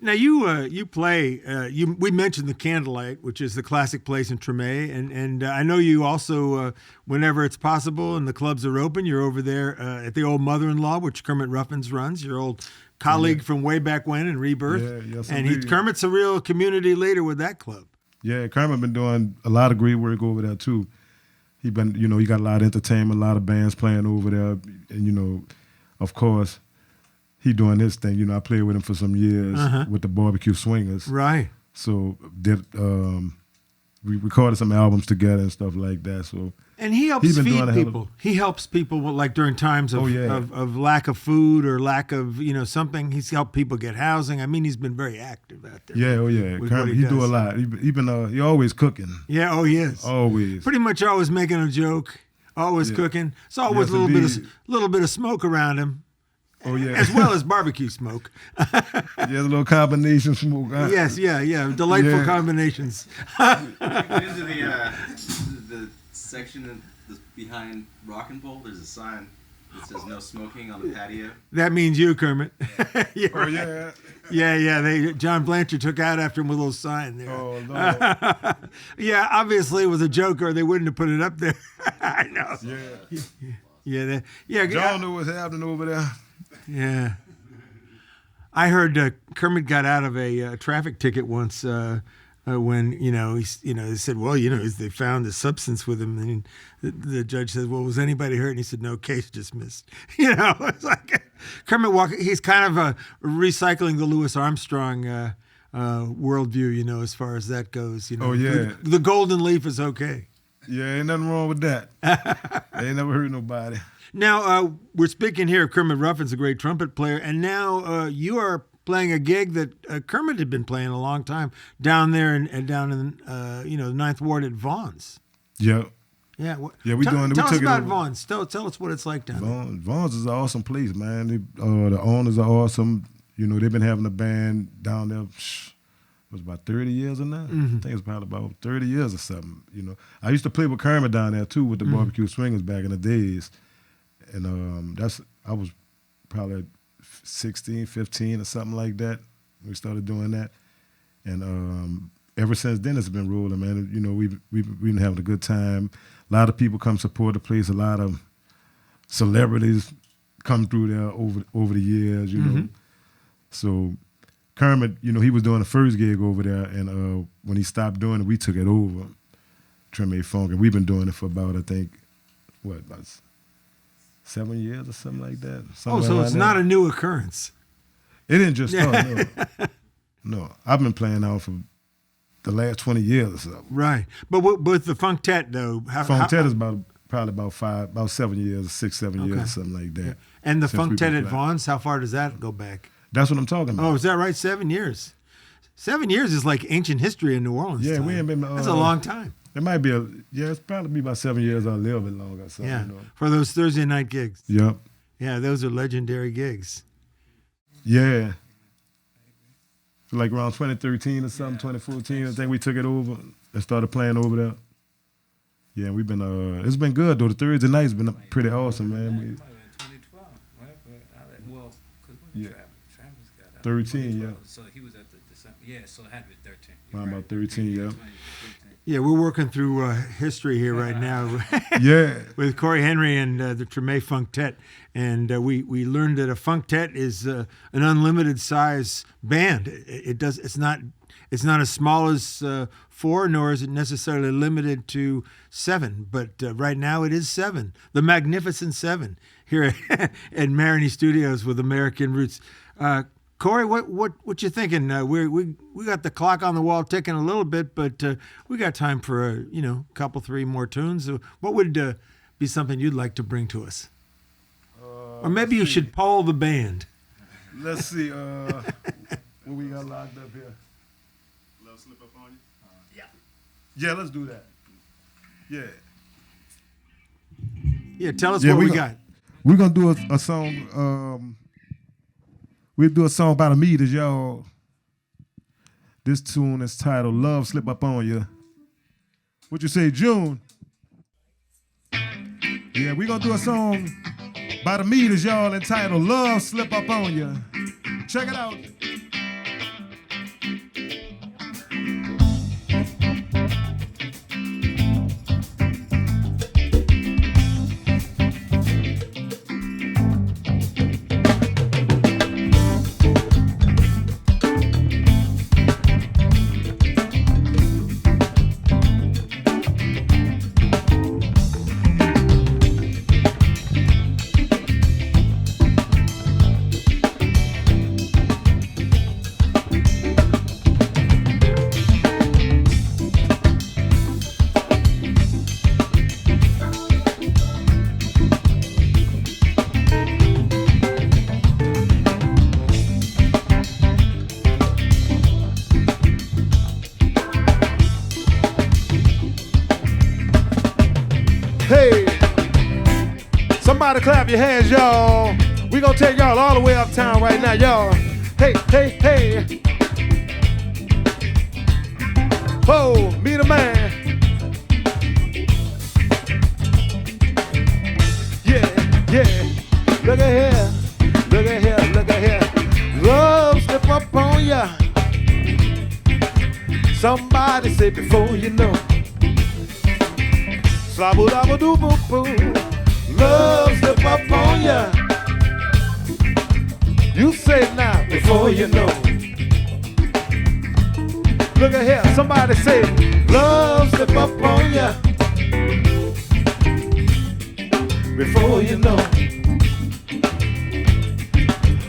Now you play. We mentioned the Candlelight, which is the classic place in Treme, and I know you also, whenever it's possible and the clubs are open, you're over there at the old Mother-in-Law, which Kermit Ruffins runs. Your old colleague from way back when in Rebirth. Yeah, yes, and Kermit's a real community leader with that club. Yeah, Kermit been doing a lot of great work over there too. He been, he got a lot of entertainment, a lot of bands playing over there, and of course. He doing his thing. I played with him for some years with the Barbecue Swingers. Right. So we recorded some albums together and stuff like that. So and he helps feed people. He helps people like during times of lack of food or lack of something. He's helped people get housing. I mean, he's been very active out there. Yeah, Kermit, he do a lot. He always cooking. Yeah, oh he is. Always. Pretty much always making a joke. Always cooking. It's always a little bit of smoke around him. Oh yeah, as well as barbecue smoke. Yeah, a little combination smoke. Huh? Yes, yeah, delightful combinations. Get into the section that's behind Rock and Roll. There's a sign that says "No smoking on the patio." That means you, Kermit. Yeah. Oh yeah. Yeah. John Blanchard took out after him with a little sign there. Oh Lord. Yeah, obviously it was a joke, or they wouldn't have put it up there. I know. Yeah. Yeah. John knew what's happening over there. Yeah, I heard Kermit got out of a traffic ticket once when they said, well, they found a substance with him, and the judge said, well, was anybody hurt? And he said, no, case dismissed. It's like Kermit Walker. He's kind of recycling the Louis Armstrong worldview, as far as that goes. Oh yeah, the golden leaf is okay. Yeah, ain't nothing wrong with that. They ain't never hurt nobody. Now, we're speaking here of Kermit Ruffins, a great trumpet player, and now you are playing a gig that Kermit had been playing a long time down there and down in the Ninth Ward at Vaughn's. Yeah. Yeah. We doing. Tell us about Vaughn's. Tell us what it's like down there. Vaughn's is an awesome place, man. The owners are awesome. They've been having a band down there. It was about 30 years or now. Mm-hmm. I think it's probably about 30 years or something. I used to play with Kermit down there too with the Barbecue Swingers back in the days. And I was probably 16, 15 or something like that. We started doing that. And ever since then it's been rolling, man. You know, we've been having a good time. A lot of people come support the place. A lot of celebrities come through there over the years, you know. So Kermit, you know, he was doing the first gig over there, and when he stopped doing it, we took it over, Treme Funk, and we've been doing it for about, I think, about 7 years or something like that. So it's not a new occurrence. It didn't just start, no. No, I've been playing out for the last 20 years or so. Right. But with the Funktet, though. Funktet is probably about 7 years, 6, 7 years or something like that. Yeah. And the since we've Funktet been at playing. Vaughn's, how far does that go back? That's what I'm talking about. Oh, is that right? 7 years. 7 years is like ancient history in New Orleans. Yeah, time. we ain't been. That's a long time. It might be it's probably be about 7 years or a little bit longer. So, Yeah, you know. for those Thursday night gigs. Yep. Yeah, those are legendary gigs. Yeah. Like around 2013 or something, 2014, I think we took it over and started playing over there. Yeah, we've been, it's been good though. The Thursday night's been pretty awesome, man. 2012, right? Well, because Yeah. Travis got out. 13, yeah. So he was at the December. Yeah, so it had to be 13. Around about 13, yeah. 13. Yeah, we're working through history here right now Yeah. with Corey Henry and the Treme Funktet. And we learned that a Funktet is an unlimited size band. It's not as small as 4, nor is it necessarily limited to 7. But right now it is 7, the Magnificent 7 here at Maroney Studios with American Roots. Corey, what you thinking? We got the clock on the wall ticking a little bit, but we got time for a couple 3 more tunes. What would be something you'd like to bring to us? Or maybe you should poll the band. Let's see. What we got locked up here? Love slip up on you? Yeah, let's do that. Yeah. Yeah, tell us Yeah, what we we gon- got. We're gonna do a song. We'll do a song about a meters, y'all. This tune is titled "Love Slip Up On You." What you say, June? Yeah, we're gonna do a song by the meters, y'all, entitled "Love Slip Up On You." Check it out. Hey, somebody clap your hands, y'all. We gonna take y'all all the way uptown right now, y'all. Hey, hey, hey. Oh, meet a man. Yeah, yeah. Look at here, look at here, look at here. Love slip up on ya. Somebody say before you know. Slabba dabba doo boo boo. Love slip up on ya. You say it now before you know. Look at here, somebody say love slip up on ya. Before you know.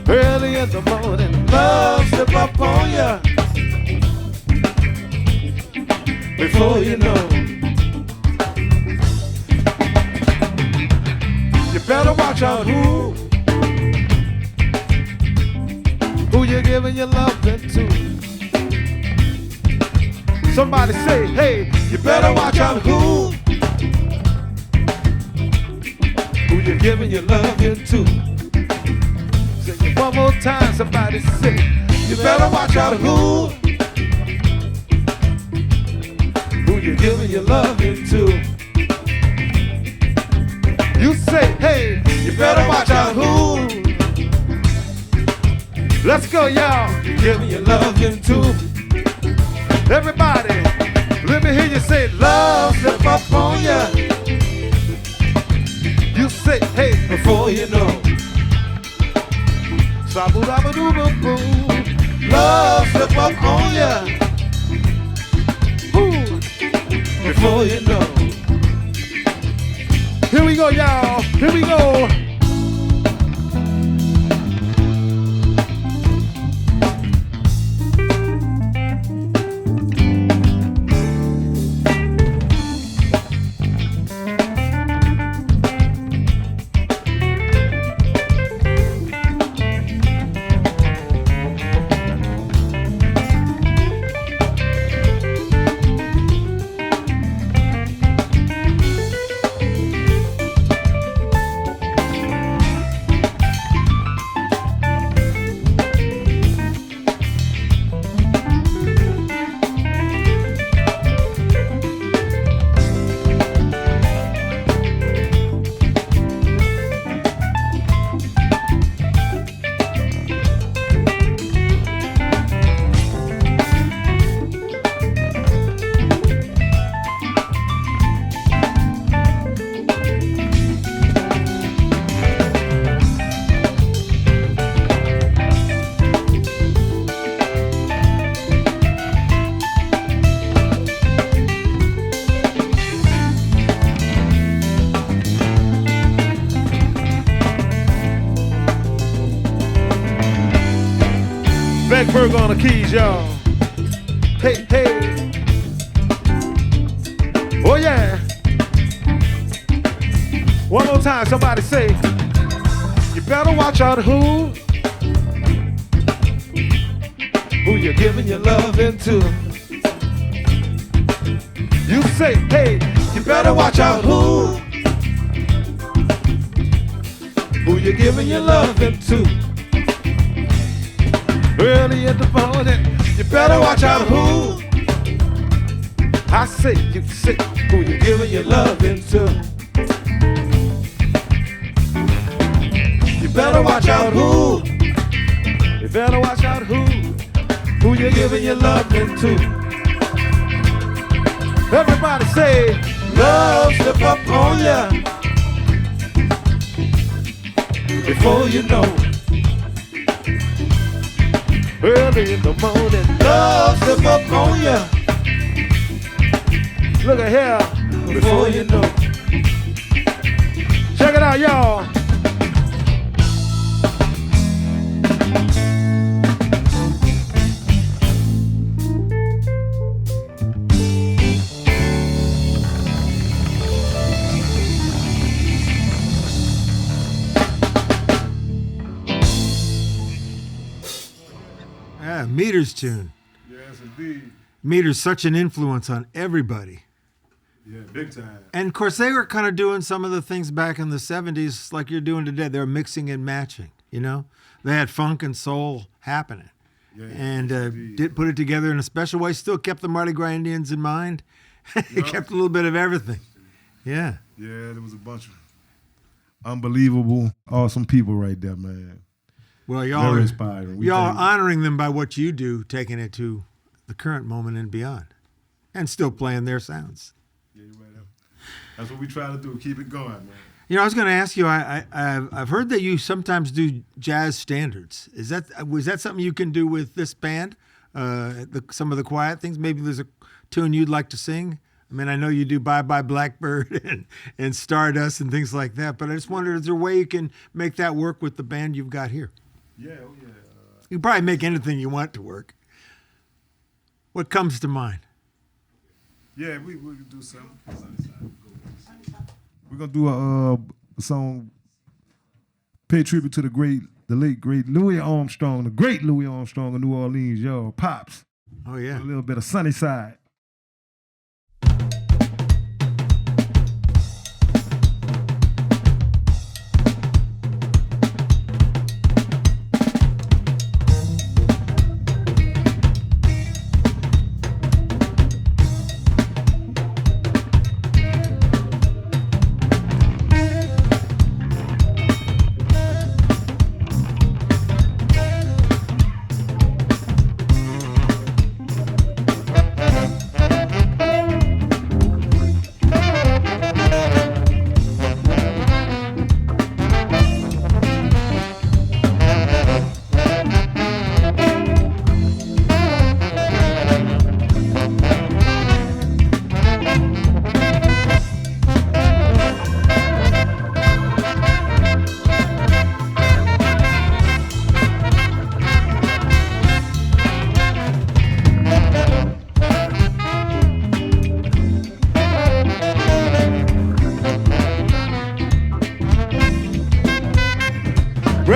Early in the morning, love slip up on ya. Before you know. You better watch out who you giving your loving to. Somebody say, hey, you better watch out who you giving your loving to. Say it one more time, somebody say, you better watch out who you giving your loving to. You say, hey, you better watch out who. Let's go, y'all. You giving your loving to. Everybody, let me hear you say, love slip up on ya. You say, hey, before you know. Sabu-dabu-doo-boo-boo. Love slip up on ya. Ooh, before you know. Here we go, y'all. Here we go. Berg on the keys, y'all. Hey, hey. Oh, yeah. One more time, somebody say, you better watch out who you're giving your love into. You say, hey, you better watch out who you're giving your love into. Early in the morning, you better watch out who. I say, you say, who you giving your love into. You better watch out who. You better watch out who you giving your love into. Everybody say, love slip up on ya. Before you know. Early in the morning, love slip up on ya. Look at here, before you know. Check it out, y'all. Meter's tune. Yes, indeed. Meter's such an influence on everybody. Yeah, big time. And of course, they were kind of doing some of the things back in the 70s like you're doing today. They were mixing and matching, you know? They had funk and soul happening. Yeah, and did put it together in a special way. Still kept the Mardi Gras Indians in mind. It kept a little bit of everything. Yeah. Yeah, there was a bunch of unbelievable, awesome people right there, man. Well, y'all Very are inspiring. Y'all honoring them by what you do, taking it to the current moment and beyond, and still playing their sounds. Yeah, you're right. That's what we try to do. Keep it going, man. You know, I was going to ask you. I've heard that you sometimes do jazz standards. Was that something you can do with this band? Some of the quiet things. Maybe there's a tune you'd like to sing. I mean, I know you do Bye Bye Blackbird and Stardust and things like that. But I just wondered, is there a way you can make that work with the band you've got here? Yeah, oh yeah. You can probably make anything you want to work. What comes to mind? Yeah, we can do something. We're gonna do a song, pay tribute to the late great Louis Armstrong, the great Louis Armstrong of New Orleans, y'all. Pops. Oh yeah. A little bit of Sunny Side.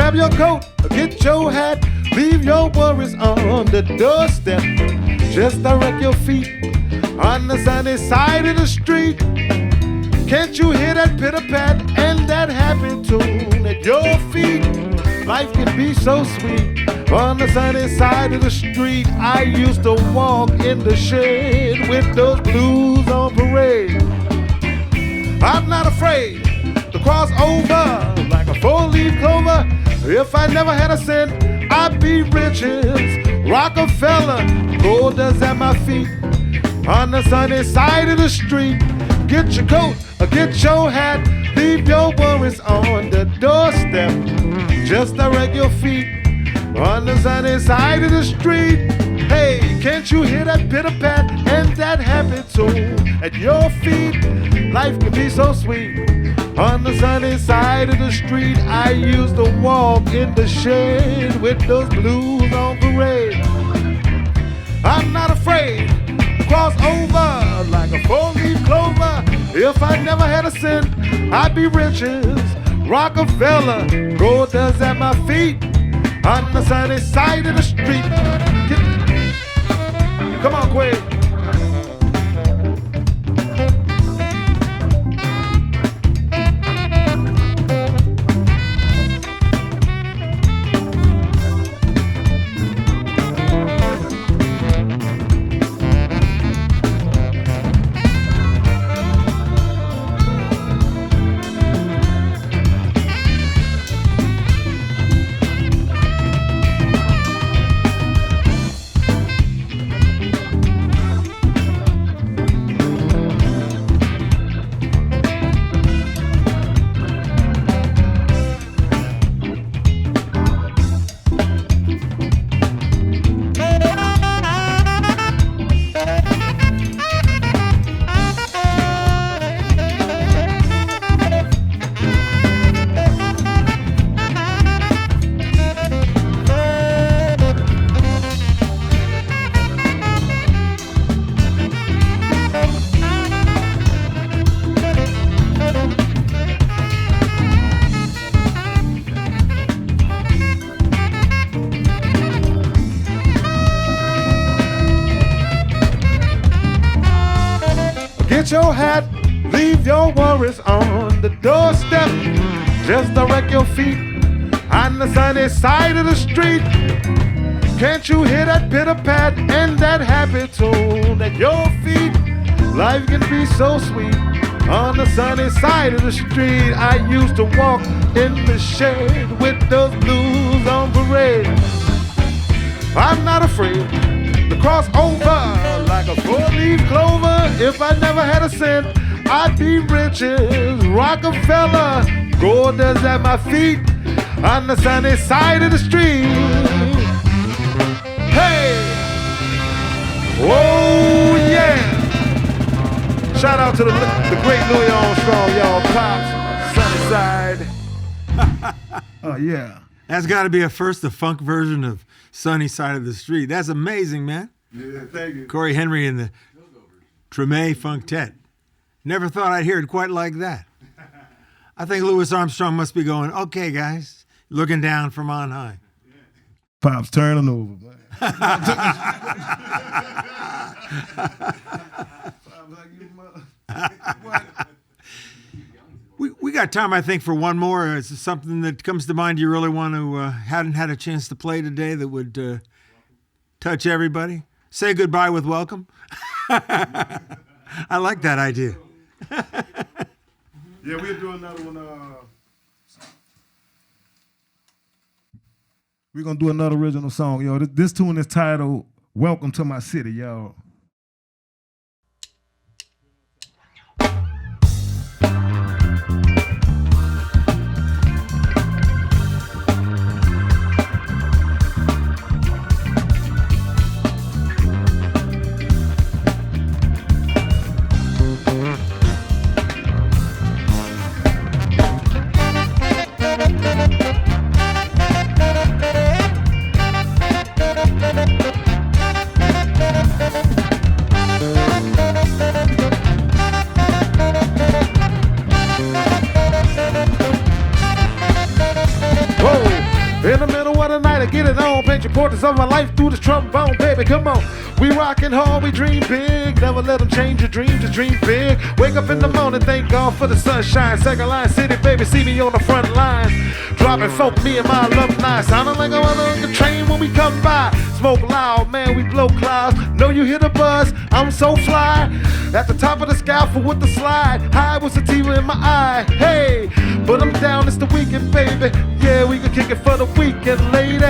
Grab your coat, get your hat, leave your worries on the doorstep. Just direct your feet on the sunny side of the street. Can't you hear that pitter-pat and that happy tune at your feet? Life can be so sweet on the sunny side of the street. I used to walk in the shade with those blues on parade. I'm not afraid to cross over like a four-leaf clover. If I never had a cent, I'd be riches. Rockefeller, gold dust at my feet on the sunny side of the street. Get your coat or get your hat, leave your worries on the doorstep. Just direct your feet on the sunny side of the street. Hey, can't you hear that pitter-pat and that happy tune at your feet? Life can be so sweet on the sunny side of the street. I used to walk in the shade with those blues on parade. I'm not afraid to cross over like a four-leaf clover. If I never had a cent, I'd be riches. Rockefeller, gold dust at my feet on the sunny side of the street. Come on, Quay. Get your hat, leave your worries on the doorstep. Just direct your feet on the sunny side of the street. Can't you hear that pitter-pat and that happy tune at your feet? Life can be so sweet on the sunny side of the street. I used to walk in the shade with those blues on parade. I'm not afraid to cross over like a four-leaf clover. If I never had a cent, I'd be riches. Rockefeller, gold dust at my feet on the sunny side of the street. Hey! Oh yeah! Shout out to the great Louis Armstrong, y'all. Pops, sunny side. Oh yeah. That's got to be a first, the funk version of Sunny Side of the Street. That's amazing, man. Yeah, thank you. Corey Henry and the Treme Funktet. Never thought I'd hear it quite like that. I think Louis Armstrong must be going, okay, guys, looking down from on high. Pops turning over, man. We got time, I think, for one more. Is there something that comes to mind you really want to, hadn't had a chance to play today that would touch everybody? Say goodbye with welcome. I like that idea. Yeah, we'll do another one. We're going to do another original song, yo. This tune is titled Welcome to My City, y'all. for the night, I get it on. Paint your portraits of my life through this trombone, baby, come on. We rockin' hard, we dream big. Never let them change your dreams, just dream big. Wake up in the morning, thank God for the sunshine. Second line city, baby, see me on the front line. Dropping folk, me and my alumni. Sounding like I'm on the train when we come by. Smoke loud, man, we blow clouds. Know you hear the buzz, I'm so fly. At the top of the scaffold with the slide. High with sativa in my eye, hey. But I'm down, it's the weekend, baby. Yeah, we can kick it for the weekend, lady.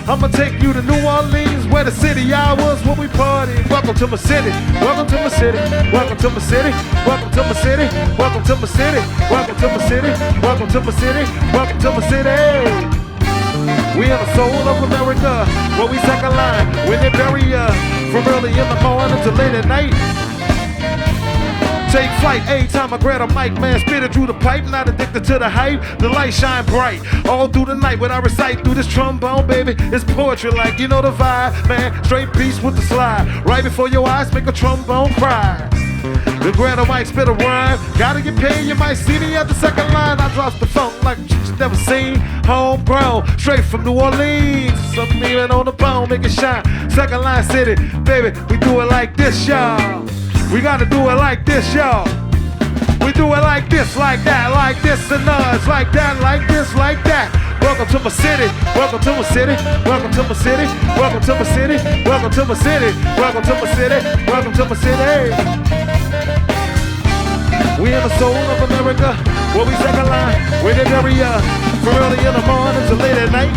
I'ma take you to New Orleans, where the city hours when we party. Welcome to my city, welcome to my city, welcome to my city, welcome to my city, welcome to my city, welcome to my city, welcome to my city, welcome to my city. We in the soul of America, where we second line when they bury ya. From early in the morning to late at night. Take flight, every time I grab a mic, man, spit it through the pipe, not addicted to the hype, the light shine bright, all through the night when I recite through this trombone, baby, it's poetry like, you know the vibe, man, straight beats with the slide, right before your eyes make a trombone cry. The grab a mic, spit a rhyme, gotta get paid, you might see me at the second line, I drop the funk like you never seen, homegrown, straight from New Orleans, something even on the bone, make it shine, second line city, baby, we do it like this, y'all. We gotta do it like this, y'all. We do it like this, like that, like this and us, like that, like this, like that. Welcome to my city, welcome to my city, welcome to my city, welcome to my city, welcome to my city, welcome to my city, welcome to my city. We in the soul of America, where we second line, we're in area, from early in the morning to late at night.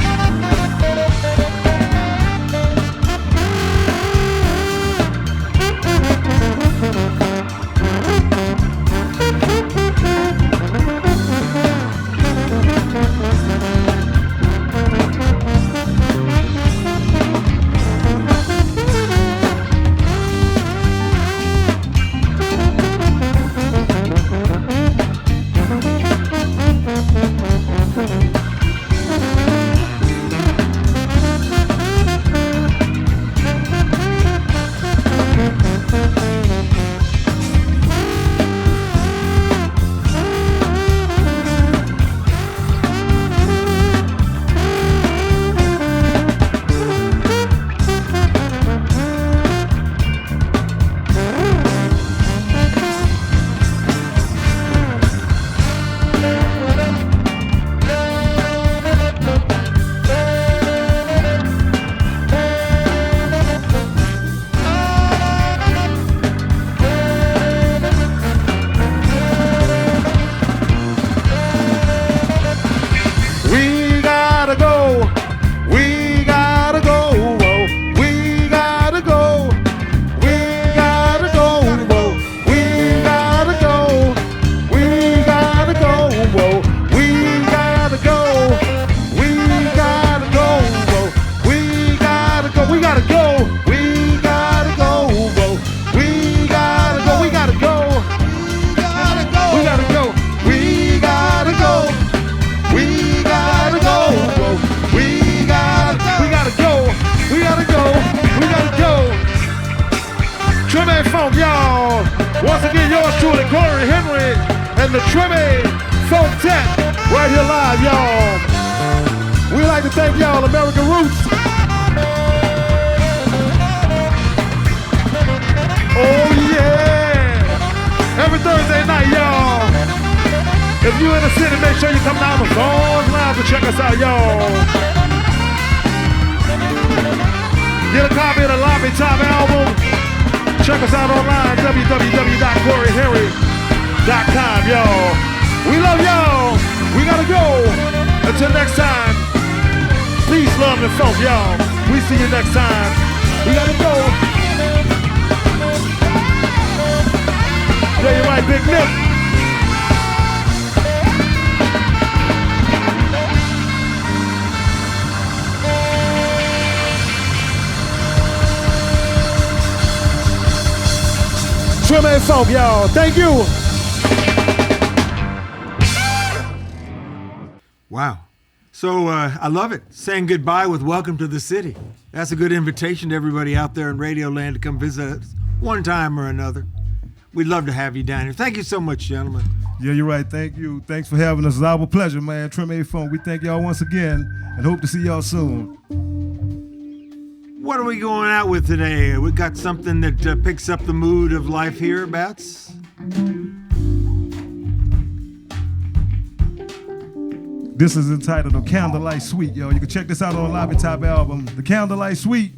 Treme Funk, y'all. Once again, yours truly, Corey Henry, and the Treme Funktet, right here live, y'all. We like to thank y'all, American Roots. Oh yeah! Every Thursday night, y'all. If you in the city, make sure you come down to Vaughn Lounge to check us out, y'all. Get a copy of the Lobby Top album. Check us out online, www.coreyhenry.com, y'all. We love y'all. We gotta go. Until next time, peace, love, and funk, y'all. We see you next time. We gotta go. Yeah, you're right, Big Nick. Treme Funk, y'all. Thank you. Wow. So I love it. Saying goodbye with Welcome to the City. That's a good invitation to everybody out there in Radio Land to come visit us one time or another. we'd love to have you down here. Thank you so much, gentlemen. Yeah, you're right. Thank you. Thanks for having us. It's our pleasure, man. Treme Funktet. We thank y'all once again and hope to see y'all soon. What are we going out with today? We got something that picks up the mood of life hereabouts? This is entitled The Candlelight Suite, yo. You can check this out on the Lobby Top album, The Candlelight Suite.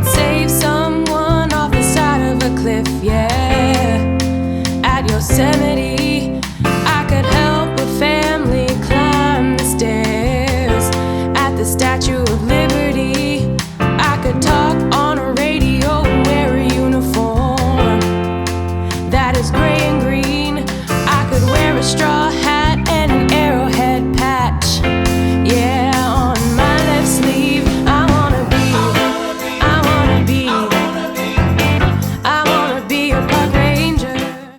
Save someone off the side of a cliff, yeah.